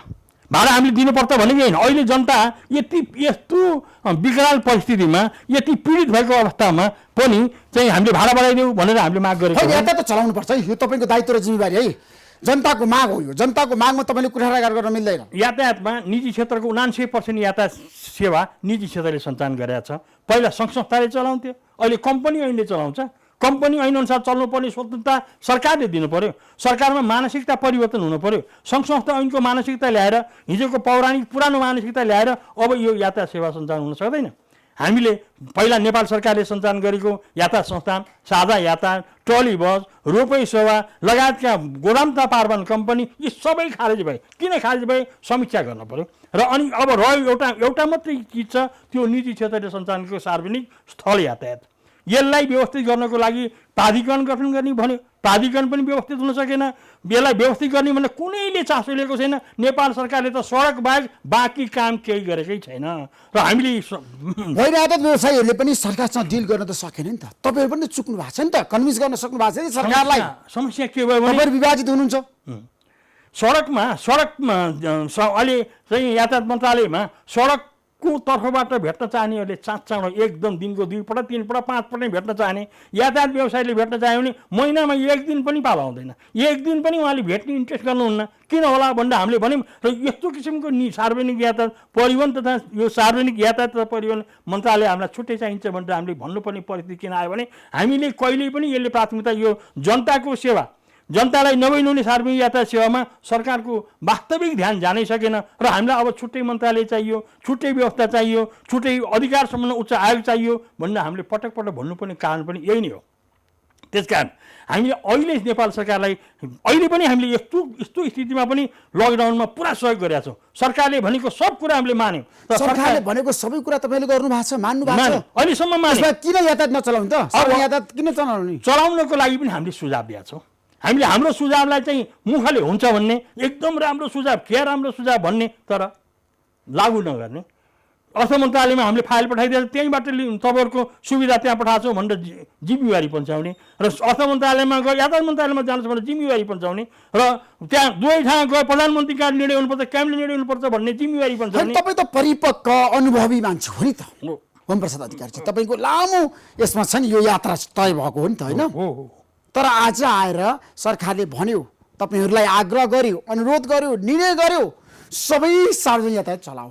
भाडा हामीले दिनुपर्छ भनेकै होइन। अहिले जनता यस्तो विकराल परिस्थितिमा, यति पीडित भएको अवस्थामा पनि चाहिँ हामीले भाडा बढाइदेऊ भनेर हामीले माग गरेको हो। यातायात त चलाउनु पर्छ है, यो तपाईँको दायित्व र जिम्मेवारी है। जनताको माग हो यो, जनताको मागमा तपाईँले कुठाराघात गर्न मिल्दैन। यातायातमा निजी क्षेत्रको 79% यातायात सेवा निजी क्षेत्रले सञ्चालन गरेका छ। पहिला सङ्घ संस्थाले चलाउँथ्यो, अहिले कम्पनी ऐनले चलाउँछ। कम्पनी ऐनअनुसार चल्नुपर्ने स्वतन्त्रता सरकारले दिनु पर्यो। सरकारमा मानसिकता परिवर्तन हुनु पर्यो। सङ्घ संस्था ऐनको मानसिकता ल्याएर, हिजोको पौराणिक पुरानो मानसिकता ल्याएर अब यो यातायात सेवा सञ्चालन हुन सक्दैन। हामीले पहिला नेपाल सरकारले सञ्चालन गरेको यातायात संस्थान, साझा यातायात, ट्रली बस, रोपवे सेवा लगायतका गोदामता पारवान कम्पनी, यी सबै खारेज भए। किन खारेज भए? समीक्षा गर्न पर्यो। र अनि अब रह्यो एउटा मात्रै चिज छ, त्यो निजी क्षेत्रले सञ्चालनको सार्वजनिक स्थल यातायात। यसलाई व्यवस्थित गर्नको लागि प्राधिकरण गठन गर्ने भन्यो, प्राधिकरण पनि व्यवस्थित हुन सकेन। यसलाई व्यवस्थित गर्ने भने कुनैले चासो लिएको छैन। नेपाल सरकारले त सडक बाहेक बाँकी काम केही गरेकै छैन। र हामीले होइन, यातायात व्यवसायीहरूले पनि सरकारसँग डिल गर्न त सकेन नि त। तपाईँहरू पनि चुक्नु भएको छ नि त, कन्भिन्स गर्न सक्नु भएको छ नि सरकारलाई। समस्या के भयो भने तपाईँहरू विभाजित हुनुहुन्छ। सडकमा अहिले चाहिँ यातायात मन्त्रालयमा सडकको तर्फबाट भेट्न चाहनेहरूले चाँडो एकदम दिनको 2 पटक 3 पटक 5 पटक भेट्न चाहने, यातायात व्यवसायीले भेट्न चाह्यो भने महिनामा 1 दिन पनि पालो आउँदैन। 1 दिन पनि उहाँले भेट्ने इन्ट्रेस्ट गर्नुहुन्न। किन होला भनेर हामीले भन्यौँ। र यस्तो किसिमको सार्वजनिक यातायात परिवहन तथा यो सार्वजनिक यातायात तथा परिवहन मन्त्रालय हामीलाई छुट्टै चाहिन्छ भनेर हामीले भन्नुपर्ने परिस्थिति किन आयो भने हामीले कहिल्यै पनि यसले प्राथमिकता यो जनताको सेवा, जनतालाई नभइनुहुने सार्वजनिक यातायात सेवामा सरकारको वास्तविक ध्यान जानै सकेन। र हामीलाई अब छुट्टै मन्त्रालय चाहियो, छुट्टै व्यवस्था चाहियो, छुट्टै अधिकार सम्बन्ध उच्च आयोग चाहियो भनेर हामीले पटक पटक भन्नुपर्ने कारण पनि यही नै हो। त्यसकारण हामीले अहिले नेपाल सरकारलाई अहिले पनि हामीले यस्तो स्थितिमा पनि लकडाउनमा पुरा सहयोग गरेका छौँ। सरकारले भनेको सब कुरा हामीले मान्यौँ। सरकारले भनेको सबै कुरा तपाईँले गर्नु भएको छ, मान्नु भएको छ। अहिलेसम्म मान्यौँ। किन यातायात नचलाउनु त? यातायात किन चलाउने? चलाउनको लागि पनि हामीले सुझाव दिएका छौँ। हामीले हाम्रो सुझावलाई चाहिँ मुखले हुन्छ भन्ने, एकदम राम्रो सुझाव, के राम्रो सुझाव भन्ने, तर लागू नगर्ने। अर्थ मन्त्रालयमा हामीले फाइल पठाइदिएर त्यहीँबाट तपाईँहरूको सुविधा त्यहाँ पठाएको छौँ भनेर जिम्मेवारी पन्छाउने र अर्थ मन्त्रालयमा गयो, यातायात मन्त्रालयमा जानुहोस् भनेर जिम्मेवारी पन्छाउने र त्यहाँ दुवै ठाउँ गयो प्रधानमन्त्रीका निर्णय हुनुपर्छ, क्याबिनेट निर्णय हुनुपर्छ भन्ने जिम्मेवारी पन्छाउने। तपाईँ त परिपक्व अनुभवी मान्छे हो नि त ओमप्रसाद अधिकारी चाहिँ। तपाईँको लामो यसमा छ नि, यो यात्रा तय भएको हो नि त, होइन? तर आज आएर सरकारले भन्यो, तपाईँहरूलाई आग्रह गर्यो, अनुरोध गर्यो, निर्णय गर्यो, सबै सार्वजनिक यातायात चलाऊ,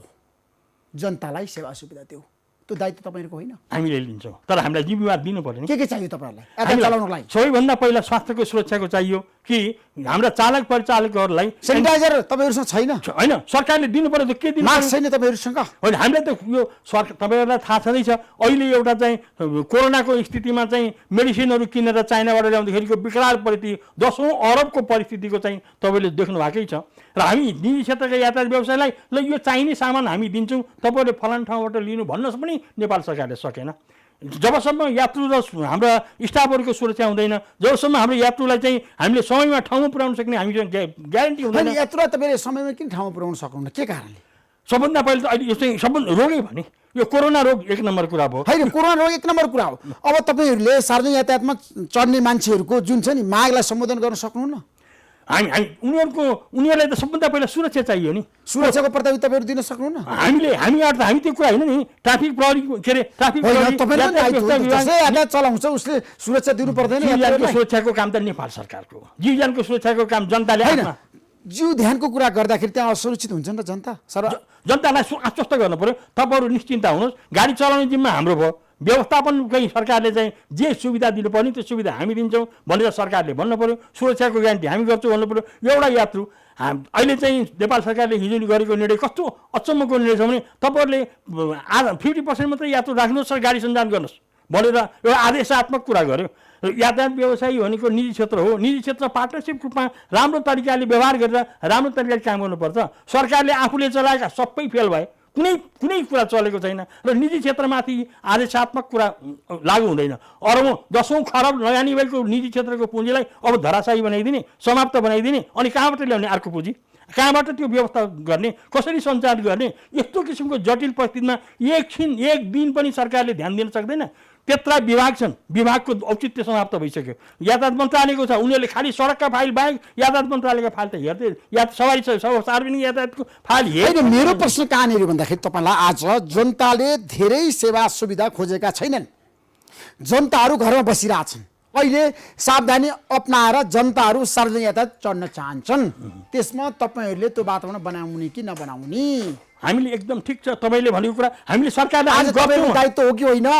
जनतालाई सेवा सुविधा दियो। त्यो दायित्व तपाईँहरूको होइन? हामीले लिन्छौँ, तर हामीलाई जिम्मेवार दिनु पर्यो नि। के चाहियो तपाईँहरूलाई यातायात चलाउनलाई? सबैभन्दा पहिला स्वास्थ्यको सुरक्षाको चाहियो कि हाम्रा चालक परिचालकहरूलाई सेनिटाइजर तपाईँहरूसँग छैन? होइन, सरकारले दिनु पर्यो। त के दिनु? मास्क छैन तपाईँहरूसँग? होइन, हामीलाई त यो तपाईँहरूलाई थाहा छँदैछ। अहिले एउटा चाहिँ कोरोनाको स्थितिमा चाहिँ मेडिसिनहरू किनेर चाइनाबाट ल्याउँदाखेरिको विकराल परिस्थिति, 10औं अरबको परिस्थितिको चाहिँ तपाईँले देख्नु भएकै छ। र हामी निजी क्षेत्रका यातायात व्यवसायलाई ल यो चाहिने सामान हामी दिन्छौँ, तपाईँहरूले फलान ठाउँबाट लिनु भन्नुहोस् पनि नेपाल सरकारले सकेन। जबसम्म यात्रु र हाम्रा स्टाफहरूको सुरक्षा हुँदैन, जबसम्म हाम्रो यात्रुलाई चाहिँ हामीले समयमा ठाउँमा पुर्याउन सक्ने हामीसँग ग्यारेन्टी हुँदैन। यात्रुलाई तपाईँले समयमा किन ठाउँमा पुर्याउन सक्नुहुन्न? के कारणले? सबभन्दा पहिले त अहिले यो चाहिँ सबभन्दा रोगै भने यो कोरोना रोग 1 नम्बर कुरा भयो। होइन, कोरोना रोग 1 नम्बर कुरा हो। अब तपाईँहरूले सार्वजनिक यातायातमा चढ्ने मान्छेहरूको जुन छ नि मागलाई सम्बोधन गर्न सक्नुहुन्न? उनीहरूलाई त सबभन्दा पहिला सुरक्षा चाहियो नि। सुरक्षाको प्राथमिकता तपाईँहरू दिन सक्नुहुन्न? हामी त्यो कुरा होइन नि। ट्राफिक प्रहरी के अरे ट्राफिक यातायात चलाउँछ, उसले सुरक्षा दिनु पर्दैन? सुरक्षाको काम त नेपाल सरकारको हो। जीवज्यानको सुरक्षाको काम जनताले जीव ध्यानको कुरा गर्दाखेरि त्यहाँ असुरक्षित हुन्छ नि त जनता। जनतालाई आश्वस्त गर्नु पर्यो, तपाईँहरू निश्चिन्ता हुनुहोस्, गाडी चलाउने जिम्मा हाम्रो भयो, व्यवस्थापन कहीँ सरकारले चाहिँ जे सुविधा दिनुपर्ने त्यो सुविधा हामी दिन्छौँ भनेर सरकारले भन्नु पऱ्यो। सुरक्षाको ग्यारेन्टी हामी गर्छौँ भन्नु पऱ्यो। एउटा यात्रु अहिले चाहिँ नेपाल सरकारले हिजो गरेको निर्णय कस्तो अचम्मको निर्णय छ भने तपाईँहरूले 50% मात्रै यात्रु राख्नुहोस् र गाडी सञ्चालन गर्नुहोस् भनेर एउटा आदेशात्मक कुरा गर्यो। यातायात व्यवसायी भनेको निजी क्षेत्र हो। निजी क्षेत्र पार्टनरसिप रूपमा राम्रो तरिकाले व्यवहार गरेर राम्रो तरिकाले काम गर्नुपर्छ। सरकारले आफूले चलाएका सबै फेल भए, कुनै कुरा चलेको छैन र निजी क्षेत्रमाथि आदेशात्मक कुरा लागू हुँदैन। अरबौँ 10औं खरब लगानी भएको निजी क्षेत्रको पुँजीलाई अब धराशायी बनाइदिने, समाप्त बनाइदिने, अनि कहाँबाट ल्याउने अर्को पुँजी, कहाँबाट त्यो व्यवस्था गर्ने, कसरी सञ्चालन गर्ने, यस्तो किसिमको जटिल परिस्थितिमा एक दिन पनि सरकारले ध्यान दिन सक्दैन। त्यत्रा विभाग छन्, विभागको औचित्य समाप्त भइसक्यो। यातायात मन्त्रालयको छ, उनीहरूले खालि सडकका फाइल बाहेक यातायात मन्त्रालयको फाइल त हेर्दै सवारी सार्वजनिक यातायातको फाइल होइन। मेरो प्रश्न कहाँनिर भन्दाखेरि तपाईँलाई आज जनताले धेरै सेवा सुविधा खोजेका छैनन्, जनताहरू घरमा बसिरहेछन्। अहिले सावधानी अपनाएर जनताहरू सार्वजनिक यातायात चढ्न चाहन्छन्। त्यसमा तपाईँहरूले त्यो वातावरण बनाउने कि नबनाउने? हामीले एकदम ठिक छ तपाईँले भनेको कुरा। हामीले सरकारले आज तपाईँको दायित्व हो कि होइन?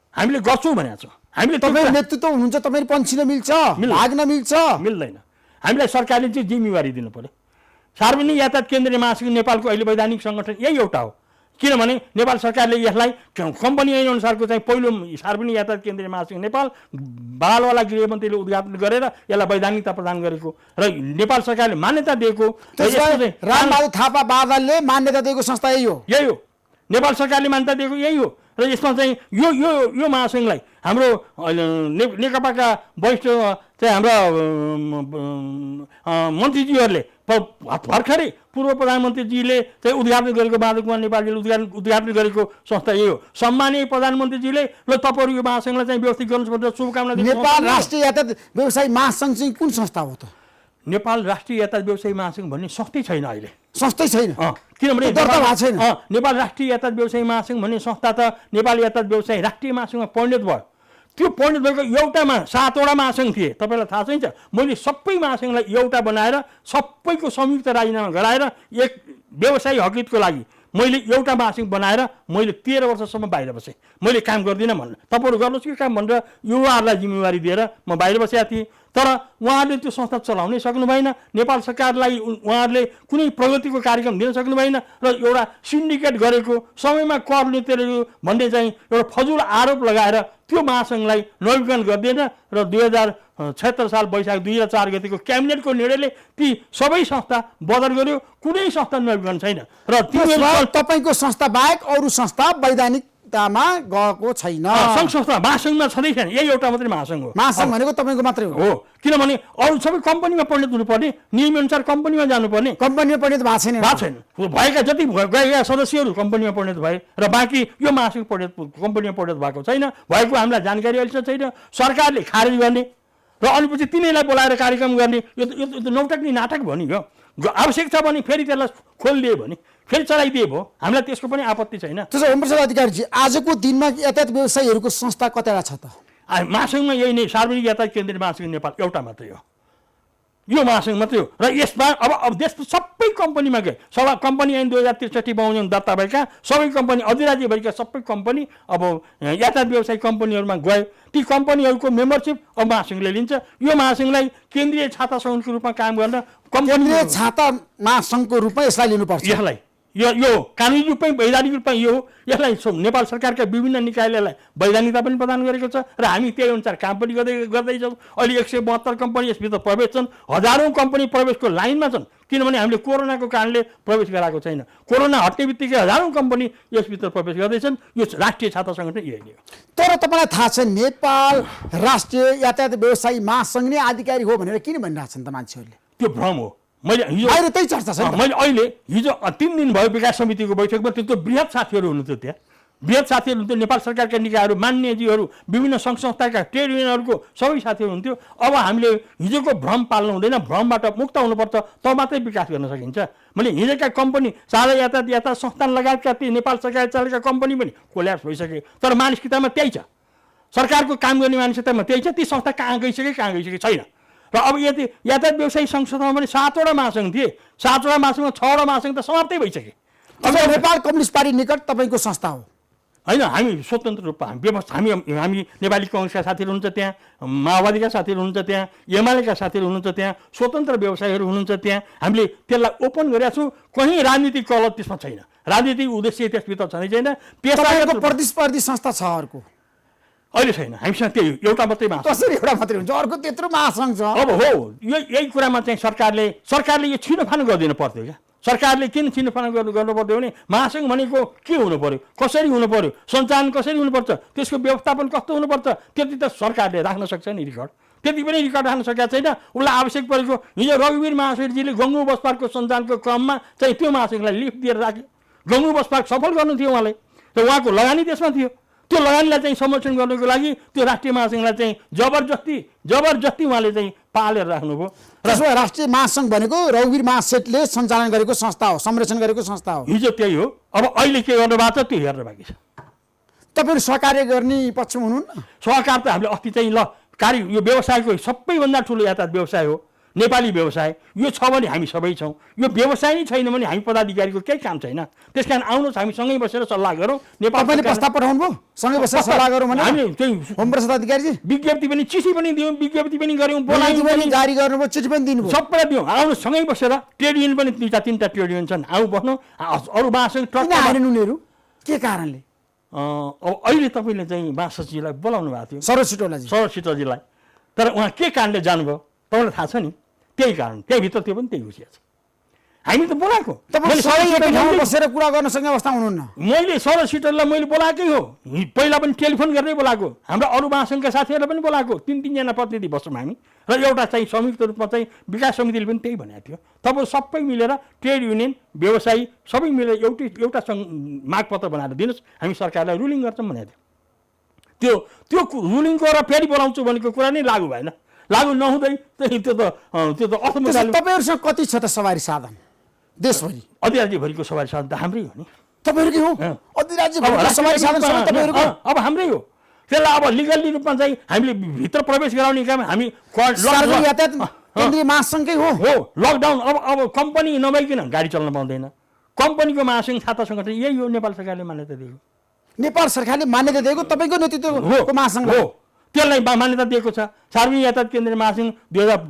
हामीले गर्छौँ भनेको छौँ। हामीले तपाईँ नेतृत्व हुनुहुन्छ, तपाईँ पन्छिन मिल्छ, भाग्न मिल्छ, मिल्दैन। हामीलाई सरकारले चाहिँ जिम्मेवारी दिनु पर्यो। सार्वजनिक यातायात केन्द्रीय महासङ्घ नेपालको अहिले वैधानिक सङ्गठन यही एउटा हो। किनभने नेपाल सरकारले यसलाई कम्पनी ऐन अनुसारको चाहिँ पहिलो सार्वजनिक यातायात केन्द्रीय महासङ्घ नेपाल बालवाला गृहमन्त्रीले उद्घाटन गरेर यसलाई वैधानिकता प्रदान गरेको र नेपाल सरकारले मान्यता दिएको। रामबहादुर थापा बादलले मान्यता दिएको संस्था यही हो। नेपाल सरकारले मान्यता दिएको यही हो। र यसमा चाहिँ यो महासङ्घलाई हाम्रो नेकपाका वरिष्ठ चाहिँ हाम्रा मन्त्रीज्यूहरूले भर्खरै पूर्व प्रधानमन्त्रीजीले चाहिँ उद्घाटन गरेको, माधव कुमार नेपालजीले उद्घाटन गरेको संस्था यही हो। सम्मानीय प्रधानमन्त्रीजीले ल तपाईँहरू यो महासङ्घलाई चाहिँ व्यवस्थित गर्नुहोस् भनेर शुभकामना दिनु। नेपाल राष्ट्रिय यातायात व्यवसायी महासङ्घ चाहिँ कुन संस्था हो त? नेपाल राष्ट्रिय यातायात व्यवसायी महासङ्घ भन्ने संस्थै छैन अहिले, संस्थै छैन। किनभने छैन। नेपाल राष्ट्रिय यातायात व्यवसायी महासङ्घ भन्ने संस्था त नेपाल यातायात व्यवसायी राष्ट्रिय महासङ्घमा परिणत भयो। त्यो परिणत भएको एउटामा 7वटा महासङ्घ थिए, तपाईँलाई थाहा छैन। मैले सबै महासङ्घलाई एउटा बनाएर सबैको संयुक्त राजीनामा गराएर एक व्यवसायी हकितको लागि मैले एउटा महासङ्घ बनाएर मैले 13 वर्षसम्म बाहिर बसेँ। मैले काम गर्दिनँ भन्नु, तपाईँहरू गर्नुहोस् कि काम भनेर युवाहरूलाई जिम्मेवारी दिएर म बाहिर बसेका थिएँ। तर उहाँहरूले त्यो संस्था चलाउनै सक्नु भएन। नेपाल सरकारलाई उहाँहरूले कुनै प्रगतिको कार्यक्रम दिन सक्नु भएन र एउटा सिन्डिकेट गरेको, समयमा कर तिरेको भन्ने चाहिँ एउटा फजुल आरोप लगाएर त्यो महासङ्घलाई नवीकरण गरिदिएन र 2076 साल वैशाख 2 र 4 गतिको क्याबिनेटको निर्णयले ती सबै संस्था बदल गर्यो। कुनै संस्था नवीकरण छैन र तपाईँको संस्था बाहेक अरू संस्था वैधानिकतामा गएको छैन। सङ्घ संस्था महासङ्घमा छँदै छैन, यही एउटा मात्रै महासङ्घ हो। महासङ्घ भनेको तपाईँको मात्रै हो, किनभने अरू सबै कम्पनीमा परिणत हुनुपर्ने, नियमअनुसार कम्पनीमा जानुपर्ने। कम्पनीमा परिणत भएको छैन। भएका जति गएका सदस्यहरू कम्पनीमा परिणत भए र बाँकी यो महासङ्घ कम्पनीमा परिणत भएको छैन। भएको हामीलाई जानकारी अहिलेसम्म छैन। सरकारले खारेज गर्ने र अनि पछि तिनीलाई बोलाएर कार्यक्रम गर्ने, यो नौटङ्की नाटक भयो नि। यो आवश्यक छ भने फेरि त्यसलाई खोलिदिए भने फेरि चलाइदिए भयो, हामीलाई त्यसको पनि आपत्ति छैन। त्यसो ओमप्रसाद अधिकारीजी, आजको दिनमा यातायात व्यवसायीहरूको संस्था कतिवटा छ त? महासङ्घमा यही नै सार्वजनिक यातायात केन्द्रीय महासङ्घ नेपाल एउटा मात्रै हो, यो महासङ्घ मात्रै हो। र यसमा अब देशको सबै कम्पनीमा गए, कम्पनी ऐन 2063 बमोजिम दर्ता भएका सबै कम्पनी, अधिराज्य भएका सबै कम्पनी अब यातायात व्यवसायी कम्पनीहरूमा गए। ती कम्पनीहरूको मेम्बरसिप अब महासङ्घले लिन्छ। यो महासङ्घलाई केन्द्रीय छाता सङ्घको रूपमा काम गर्न केन्द्रीय छाता महासङ्घको रूपमा यसलाई लिनुपर्छ। यसलाई यो कानुनी रूपमै वैधानिक रूपमा यो हो। यसलाई नेपाल सरकारका विभिन्न निकायले वैधानिकता पनि प्रदान गरेको छ र हामी त्यही अनुसार काम पनि गर्दैछौँ। अहिले 172 कम्पनी यसभित्र प्रवेश छन्, हजारौँ कम्पनी प्रवेशको लाइनमा छन्। किनभने हामीले कोरोनाको कारणले प्रवेश गराएको छैन। कोरोना हट्ने बित्तिकै हजारौँ कम्पनी यसभित्र प्रवेश गर्दैछन्। यो राष्ट्रिय छाता सङ्गठन यही नै हो। तर तपाईँलाई थाहा छ नेपाल राष्ट्रिय यातायात व्यवसायी महासङ्घ नै आधिकारिक हो भनेर किन भनिरहेछन् त मान्छेहरूले? त्यो भ्रम हो। मैले त्यही चर्चा छ। मैले अहिले हिजो 3 दिन भयो विकास समितिको बैठकमा त्यत्रो बृहत साथीहरू हुनुहुन्थ्यो। त्यहाँ बृहत साथीहरू हुन्थ्यो, नेपाल सरकारका निकायहरू, मान्यजीहरू, विभिन्न सङ्घ संस्थाका ट्रेड युनियनहरूको सबै साथीहरू हुन्थ्यो। अब हामीले हिजोको भ्रम पाल्नु हुँदैन, भ्रमबाट मुक्त हुनुपर्छ, तब मात्रै विकास गर्न सकिन्छ। मैले हिजोका कम्पनी साझा यातायात संस्थान लगायतका ती नेपाल सरकार चलेका कम्पनी पनि कोल्याप्स भइसके, तर मानसिकतामा त्यही छ। सरकारको काम गर्ने मानसिकतामा त्यही छ। ती संस्था कहाँ गइसके छैन। र अब यति यातायात व्यवसायी संस्थामा पनि 7वटा महासङ्घ थिए, 7वटा महासङ्घमा 6वटा महासङ्घ त समाप्तै भइसके। अब नेपाल कम्युनिस्ट पार्टी निकट तपाईँको संस्था हो, होइन हामी स्वतन्त्र रूपमा हामी नेपाली कङ्ग्रेसका साथीहरू हुनुहुन्छ त्यहाँ, माओवादीका साथीहरू हुनुहुन्छ त्यहाँ, एमालेका साथीहरू हुनुहुन्छ त्यहाँ, स्वतन्त्र व्यवसायीहरू हुनुहुन्छ त्यहाँ। हामीले त्यसलाई ओपन गरेका छौँ। कहीँ राजनीतिक कलर त्यसमा छैन, राजनीतिक उद्देश्य त्यसभित्र छँदै छैन। पेसागत प्रतिस्पर्धी संस्था छ अर्को अहिले छैन हामीसँग, त्यही एउटा मात्रै महासङ्घ। कसरी एउटा मात्रै हुन्छ, अर्को त्यत्रो महासङ्घ छ। अब हो यही कुरामा चाहिँ सरकारले यो छिनोफानो गरिदिनु पर्थ्यो क्या। सरकारले किन छिनोफानो गर्नु पर्थ्यो भने महासङ्घ भनेको के हुनु पर्यो, कसरी हुनु पर्यो, सञ्चालन कसरी हुनुपर्छ, त्यसको व्यवस्थापन कस्तो हुनुपर्छ, त्यति त सरकारले राख्न सक्छ नि रिकर्ड। त्यति पनि रिकर्ड राख्न सकेका छैन। उसलाई आवश्यक परेको हिजो रघुवीर महाशयजीले गङ्गु बस पार्कको सञ्चालनको क्रममा चाहिँ त्यो महासङ्घलाई लिफ्ट दिएर राख्यो। गङ्गु बस पार्क सफल गर्नु थियो उहाँले, र उहाँको लगानी त्यसमा थियो। त्यो लगानीलाई चाहिँ संरक्षण गर्नको लागि त्यो राष्ट्रिय महासङ्घलाई चाहिँ जबरजस्ती उहाँले चाहिँ पालेर राख्नुभयो। त्यसो भए राष्ट्रिय महासङ्घ भनेको रघुवीर महासेठले सञ्चालन गरेको संस्था हो, संरक्षण गरेको संस्था हो। हिजो त्यही हो। अब अहिले के गर्नु भएको छ त्यो हेर्न बाँकी छ। तपाईँहरू सहकार्य गर्ने पक्षमा हुनुहुन्न? सहकार त हामीले अस्ति चाहिँ कार्य यो व्यवसायको सबैभन्दा ठुलो यातायात व्यवसाय हो, नेपाली व्यवसाय। यो छ भने हामी सबै छौँ। यो व्यवसाय नै छैन भने हामी पदाधिकारीको केही काम छैन। त्यस कारण आउनुहोस् हामी सँगै बसेर सल्लाह गरौँ। तपाईँले प्रस्ताव पठाउनु भयो सँगै बसेर सल्लाह गरौँ भने? हामी त्यही होमप्रसाद अधिकारीजी विज्ञप्ति पनि, चिठी पनि दियौँ, विज्ञप्ति पनि गऱ्यौँ, बोलायौँ पनि, जारी गर्नुभयो, चिठी पनि दिनुभयो, सबैलाई दियौँ। आउनुहोस् सँगै बसेर। ट्रेड युनियन पनि 2-3टा ट्रेड युनियन छन्, आउँ बस्नु। अरू महासङ्घ किन आएनन् उनीहरू, के कारणले? अब अहिले तपाईँले चाहिँ महासचिवलाई बोलाउनु भएको थियो, सरोज सिटोलाजी, तर उहाँ के कारणले जानुभयो तपाईँलाई थाहा छ नि? त्यही कारण, त्यहीभित्र त्यो पनि त्यही घुसिया छ। हामी त बोलाएको, बसेर कुरा गर्न सक्ने अवस्था हुनुहुन्न। मैले सरोज सिटरलाई मैले बोलाएकै हो, पहिला पनि टेलिफोन गर्दै बोलाएको। हाम्रा अरू महासङ्घका साथीहरूलाई पनि बोलाएको, 3-3जना प्रतिनिधि बस्छौँ हामी। र एउटा चाहिँ संयुक्त रूपमा चाहिँ विकास समितिले पनि त्यही भनेको थियो। तपाईँ सबै मिलेर ट्रेड युनियन, व्यवसायी सबै मिलेर एउटा मागपत्र बनाएर दिनुहोस्, हामी सरकारलाई रुलिङ गर्छौँ भनेको थियो। त्यो रुलिङको र फेरि बोलाउँछु भनेको कुरा नै लागु भएन। लागु नहुँदै त्यो त अर्थमन्त्री। तपाईँहरूसँग कति छ त सवारी साधन देशभरि? अधिराज्यभरिको सवारी साधन त हाम्रै हो नि। तपाईँहरूकै हो? अधिराज्यभरिको सवारी साधन तपाईँहरूको अब हाम्रै हो। त्यसलाई अब लिगल्ली रूपमा चाहिँ हामीले भित्र प्रवेश गराउने काम हामी यातायात केन्द्रीय महासङ्घकै हो। लकडाउन अब कम्पनी नभइकन गाडी चल्न पाउँदैन। कम्पनीको महासङ्घ छाता सङ्गठन यही हो, नेपाल सरकारले मान्यता दिएको। नेपाल सरकारले मान्यता दिएको तपाईँको नेतृत्वको महासङ्घ हो, त्यसलाई मान्यता दिएको छ। सार्वजनिक यातायात केन्द्रीय महासङ्घ 2000।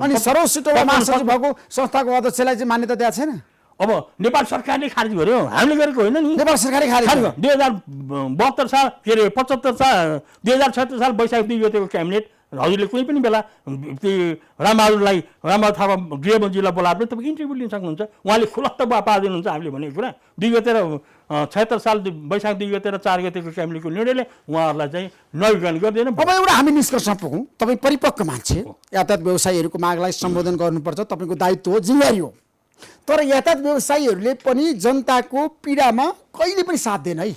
अनि सरोज सिटोला महासचिव भएको संस्थाको अध्यक्षलाई चाहिँ मान्यता दिएको छैन? अब नेपाल सरकारले खारिज गर्यो, हामीले गरेको होइन नि। नेपाल सरकारले खारिज गर्यो। 2072 साल के अरे 75 साल 2076 साल वैशाख 2 गतेको क्याबिनेट हजुरले कुनै पनि बेला रामबहादुर थापा गृहमन्त्रीलाई बोलाएर तपाईँ इन्टरभ्यू लिन सक्नुहुन्छ। उहाँले खुलत्त पारिदिनुहुन्छ हामीले भनेको कुरा। 2 गते र 76 साल वैशाख 2 गते र 4 गतेको क्याबिनेटको निर्णयले उहाँहरूलाई चाहिँ नवीकरण गर्दैन। अब एउटा हामी निष्कर्षमा पुगौँ, तपाईँ परिपक्व मान्छे, यातायात व्यवसायीहरूको मागलाई सम्बोधन गर्नुपर्छ, तपाईँको दायित्व हो, जिम्मेवारी हो। तर यातायात व्यवसायीहरूले पनि जनताको पीडामा कहिले पनि साथ दिएन है,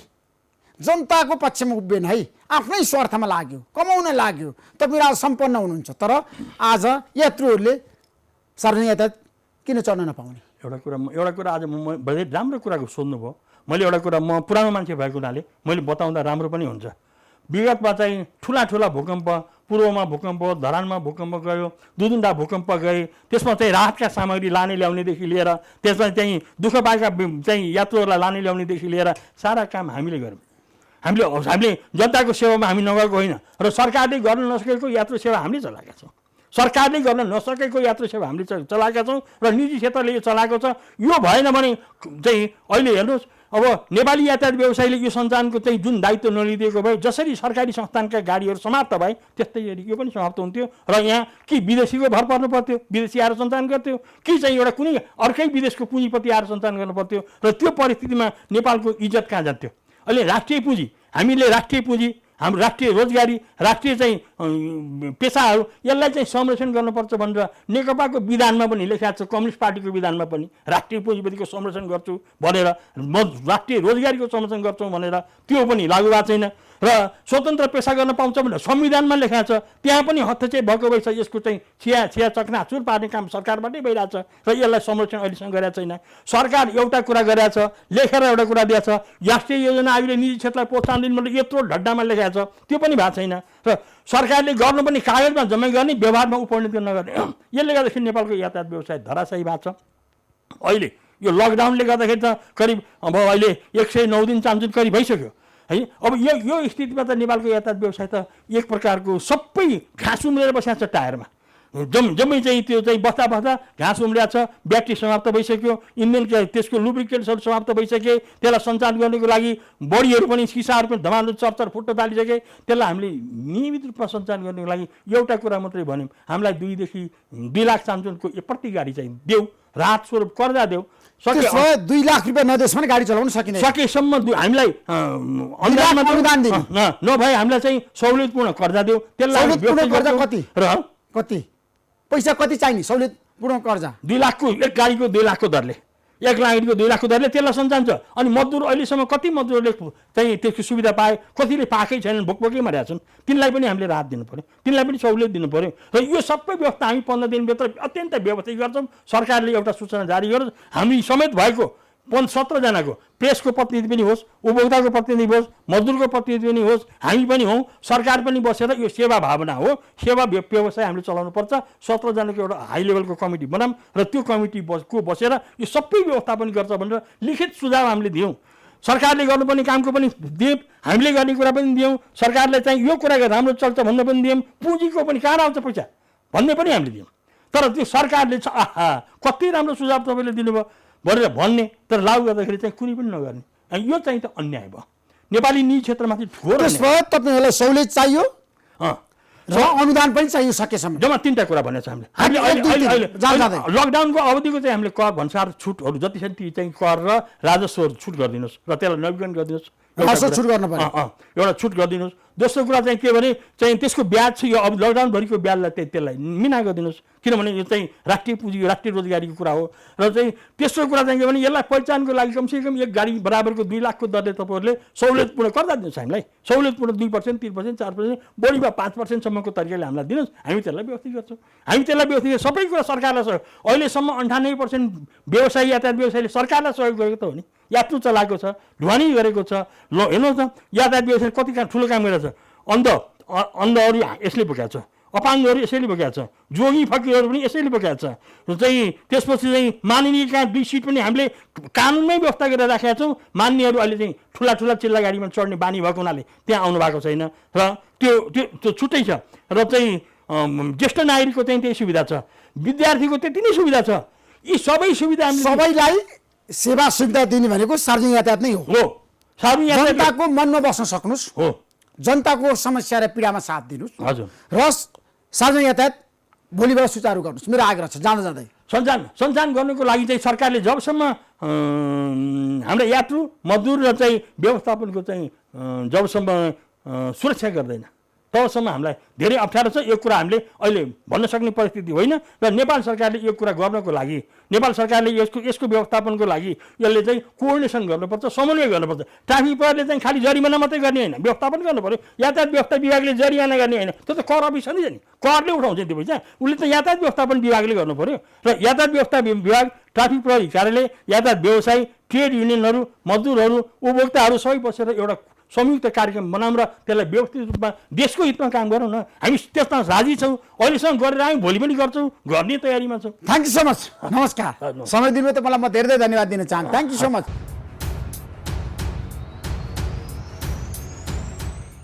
जनताको पक्षमा उभिएन है, आफ्नै स्वार्थमा लाग्यो, कमाउन लाग्यो। तपाईँ आज सम्पन्न हुनुहुन्छ, तर आज यात्रुहरूले सार्वजनिक यातायात किन चढ्न नपाउने? एउटा कुरा आज धेरै राम्रो कुराको सोध्नुभयो। मैले एउटा कुरा, म पुरानो मान्छे भएको हुनाले मैले बताउँदा राम्रो पनि हुन्छ। विगतमा चाहिँ ठुला भूकम्प, पूर्वमा भूकम्प, धरानमा भूकम्प गयो, दुधुन्डा भूकम्प गए, त्यसमा चाहिँ राहतका सामग्री लाने ल्याउनेदेखि लिएर त्यसमा चाहिँ दुःख पाएका चाहिँ यात्रुहरूलाई लाने ल्याउनेदेखि लिएर सारा काम हामीले गऱ्यौँ। हामीले जनताको सेवामा हामी नगएको होइन, र सरकारले गर्न नसकेको यात्रु सेवा हामीले चलाएका छौँ। सरकारले गर्न नसकेको यात्रु सेवा हामीले चलाएका छौँ र निजी क्षेत्रले यो चलाएको छ। यो भएन भने चाहिँ अहिले हेर्नुहोस्, अब नेपाली यातायात व्यवसायीले यो सञ्चालनको चाहिँ जुन दायित्व नलिदिएको भए, जसरी सरकारी संस्थानका गाडीहरू समाप्त भए त्यस्तै यो पनि समाप्त हुन्थ्यो। र यहाँ कि विदेशीको भर पर्नु पर्थ्यो, विदेशी आएर सञ्चालन गर्थ्यो, कि चाहिँ एउटा कुनै अर्कै विदेशको पुँजीपति आएर सञ्चालन गर्नु पर्थ्यो, र त्यो परिस्थितिमा नेपालको इज्जत कहाँ जान्थ्यो? अहिले राष्ट्रिय पुँजी, हामीले राष्ट्रिय पुँजी, हाम्रो राष्ट्रिय रोजगारी, राष्ट्रिय चाहिँ पेसाहरू, यसलाई चाहिँ संरक्षण गर्नुपर्छ भनेर नेकपाको विधानमा पनि लेखेको छ, कम्युनिस्ट पार्टीको विधानमा पनि राष्ट्रिय पुँजीपतिको संरक्षण गर्छु भनेर, म राष्ट्रिय रोजगारीको संरक्षण गर्छौँ भनेर त्यो पनि लागू भएको छैन। र स्वतन्त्र पेसा गर्न पाउँछ भनेर संविधानमा लेखाएको छ, त्यहाँ पनि हस्तक्षेप भएको भएछ। यसको चाहिँ छिया चकनाचुर पार्ने काम सरकारबाटै भइरहेछ र यसलाई संरक्षण अहिलेसम्म गरेको छैन। सरकार एउटा कुरा गरेको छ, लेखेर एउटा कुरा दिएको छ, राष्ट्रिय योजना आयोगले निजी क्षेत्रलाई प्रोत्साहन दिनु भनेर यत्रो ढड्डामा लेखाएको छ, त्यो पनि भएको छैन। र सरकारले गर्नु पनि कागजमा जम्मै गर्ने, व्यवहारमा उपरिणत नगर्ने, यसले गर्दाखेरि नेपालको यातायात व्यवसाय धराशायी भएको छ। अहिले यो लकडाउनले गर्दाखेरि त करिब अब अहिले 109 दिन चामचुर करिब भइसक्यो है। अब यो स्थितिमा त नेपालको यातायात व्यवसाय त एक प्रकारको सबै घाँस उम्रेर बसेको छ टायरमा, जम्मै चाहिँ त्यो चाहिँ बस्दा बस्दा घाँस उम्रिएको छ, ब्याट्री समाप्त भइसक्यो, इन्जिन त्यसको लुब्रिकेन्ट्सहरू समाप्त भइसके, त्यसलाई सञ्चालन गर्नको लागि बडीहरू पनि सिसाहरू पनि धमाधम चरचर फुट्न थालिसके। त्यसलाई हामीले नियमित रूपमा सञ्चालन गर्नको लागि एउटा कुरा मात्रै भन्यौँ, हामीलाई 2 देखि 2 लाख चान्चुनको प्रति गाडी चाहिँ देऊ, राहत स्वरूप कर्जा देऊ। 2 लाख रुपियाँ नदेशमा गाडी चलाउन सकिँदैन, सकेसम्म हामीलाई अनुदान दिनु नभए हामीलाई चाहिँ सहुलियतपूर्ण कर्जा देऊ। त्यसलाई कति पैसा कति चाहिने सहुलियतपूर्ण कर्जा? 2 लाखको एक गाडीको 2 लाखको दरले, 1 गाडीको 2 लाखको दरले त्यसलाई सञ्चालन छ। अनि मजदुर अहिलेसम्म कति मजदुरले चाहिँ त्यसको सुविधा पाए, कतिले पाएकै छैनन्, भोकभोकै मरेका छन्। तिनलाई पनि हामीले राहत दिनु पऱ्यो, तिनलाई पनि सहुलियत दिनु पऱ्यो। र यो सबै व्यवस्था हामी 15 दिनभित्र अत्यन्त व्यवस्थित गर्छौँ। सरकारले एउटा सूचना जारी गरोस्, हामी समेत भएको 17 जनाको, प्रेसको प्रतिनिधि पनि होस्, उपभोक्ताको प्रतिनिधि होस्, मजदुरको प्रतिनिधि पनि होस्, हामी पनि हौँ, सरकार पनि बसेर यो सेवा भावना हो, सेवा व्यवसाय हामीले चलाउनु पर्छ। 17 जनाको एउटा हाई लेभलको कमिटी बनाऊँ र त्यो कमिटी बसेर यो सबै व्यवस्थापन गर्छ भनेर लिखित सुझाव हामीले दियौँ। सरकारले गर्नुपर्ने कामको पनि दियौँ, हामीले गर्ने कुरा पनि दियौँ, सरकारले चाहिँ यो कुरा राम्रो चल्छ भन्ने पनि दियौँ, पुँजीको पनि कहाँ आउँछ पैसा भन्ने पनि हामीले दियौँ। तर त्यो सरकारले कति राम्रो सुझाव तपाईँले दिनुभयो भनेर भन्ने, तर लागू गर्दाखेरि चाहिँ कुनै पनि नगर्ने, यो चाहिँ त अन्याय भयो। नेपाली निजी क्षेत्रमाथि ठोर तपाईँहरूलाई सहुलियत चाहियो र अनुदान पनि चाहियो सकेसम्म। जम्मा 3टा कुरा भनेको छ हामीले। लकडाउनको अवधिको चाहिँ हामीले कर भन्सार छुटहरू जति छ ती चाहिँ कर र राजस्वहरू छुट गरिदिनुहोस् र त्यसलाई नवीकरण गरिदिनुहोस्, छुट गर्न पर्यो, एउटा छुट गरिदिनुहोस्। दोस्रो कुरा चाहिँ के भने चाहिँ त्यसको ब्याज छ, यो अब लकडाउनभरिको ब्याजलाई त्यसलाई मिना गरिदिनुहोस्, किनभने यो चाहिँ राष्ट्रिय पुँजी राष्ट्रिय रोजगारीको कुरा हो। र चाहिँ तेस्रो कुरा चाहिँ के भने यसलाई पहिचानको लागि कमसेकम 1 गाडी बराबरको 2 लाखको दरले तपाईँहरूले सहुलियतपूर्ण कर्जा दिनुहोस्, हामीलाई सहुलियतपूर्ण 2%, 3%, 4%, बढीमा 5%सम्मको तरिकाले हामीलाई दिनुहोस्, हामी त्यसलाई व्यवस्थित गर्छौँ। हामी त्यसलाई व्यवस्थित सबै कुरा सरकारलाई सहयोग। अहिलेसम्म 98% व्यवसायी यातायात व्यवसायीले सरकारलाई सहयोग गरेको त हो नि, यात्रु चलाएको छ, ढुवानी गरेको छ। ल हेर्नुहोस् न, यातायात व्यवसाय कति ठुलो काम गरेको छ। अन्धहरू यसले बोकेको छ, अपाङ्गहरू यसैले बोकेको छ, जोगी फकिरहरू पनि यसैले बोकेको छ। चाहिँ त्यसपछि चाहिँ माननीय कहाँ 2 सिट पनि हामीले कानुनमै व्यवस्था गरेर राखेका छौँ। मान्यहरू अहिले चाहिँ ठुला चिल्ला गाडीमा चढ्ने बानी भएको हुनाले त्यहाँ आउनु भएको छैन र त्यो छुट्टै छ। र चाहिँ ज्येष्ठ नागरिकको चाहिँ त्यही सुविधा छ, विद्यार्थीको त्यति नै सुविधा छ। यी सबै सुविधा हामीले सबैलाई सेवा सुविधा दिने भनेको सार्वजनिक यातायात नै हो। सार्वजनिक जनताको मनमा बस्न सक्नुहोस्, हो, जनताको समस्या र पीडामा साथ दिनुहोस्। हजुर, र सार्वजनिक यातायात भोलिबाट सुचारू गर्नुहोस्, मेरो आग्रह छ। जाँदै सञ्चालन गर्नुको लागि चाहिँ सरकारले जबसम्म हाम्रा यात्रु मजदुर र चाहिँ व्यवस्थापनको चाहिँ जबसम्म सुरक्षा गर्दैन तबसम्म हामीलाई धेरै अप्ठ्यारो छ। यो कुरा हामीले अहिले भन्न सक्ने परिस्थिति होइन र नेपाल सरकारले यो कुरा गर्नको लागि, नेपाल सरकारले यसको व्यवस्थापनको लागि यसले चाहिँ कोअर्डिनेसन गर्नुपर्छ, समन्वय गर्नुपर्छ। ट्राफिक प्रहरीले चाहिँ खालि जरिमाना मात्रै गर्ने होइन, व्यवस्थापन गर्नु पर्यो। यातायात व्यवस्था विभागले जरिमाना गर्ने होइन, त्यो त कर अफिस हो नि, करले उठाउँछ त्यो पैसा, उसले त यातायात व्यवस्थापन विभागले गर्नु पर्यो। र यातायात व्यवस्था विभाग, ट्राफिक प्रहरी कार्यालय, यातायात व्यवसायी, ट्रेड युनियनहरू, मजदुरहरू, उपभोक्ताहरू सबै बसेर एउटा संयुक्त कार्यक्रम बनाऊँ र त्यसलाई व्यवस्थित रूपमा देशको हितमा काम गरौँ न। हामी त्यसमा राजी छौँ, अहिलेसम्म गरेर आयौँ, भोलि पनि गर्छौँ, गर्ने तयारीमा छौँ। Thank you so much. नमस्कार। समय दिनुभयो त मलाई म धेरै धन्यवाद दिन चाहन्छु। Thank you so much.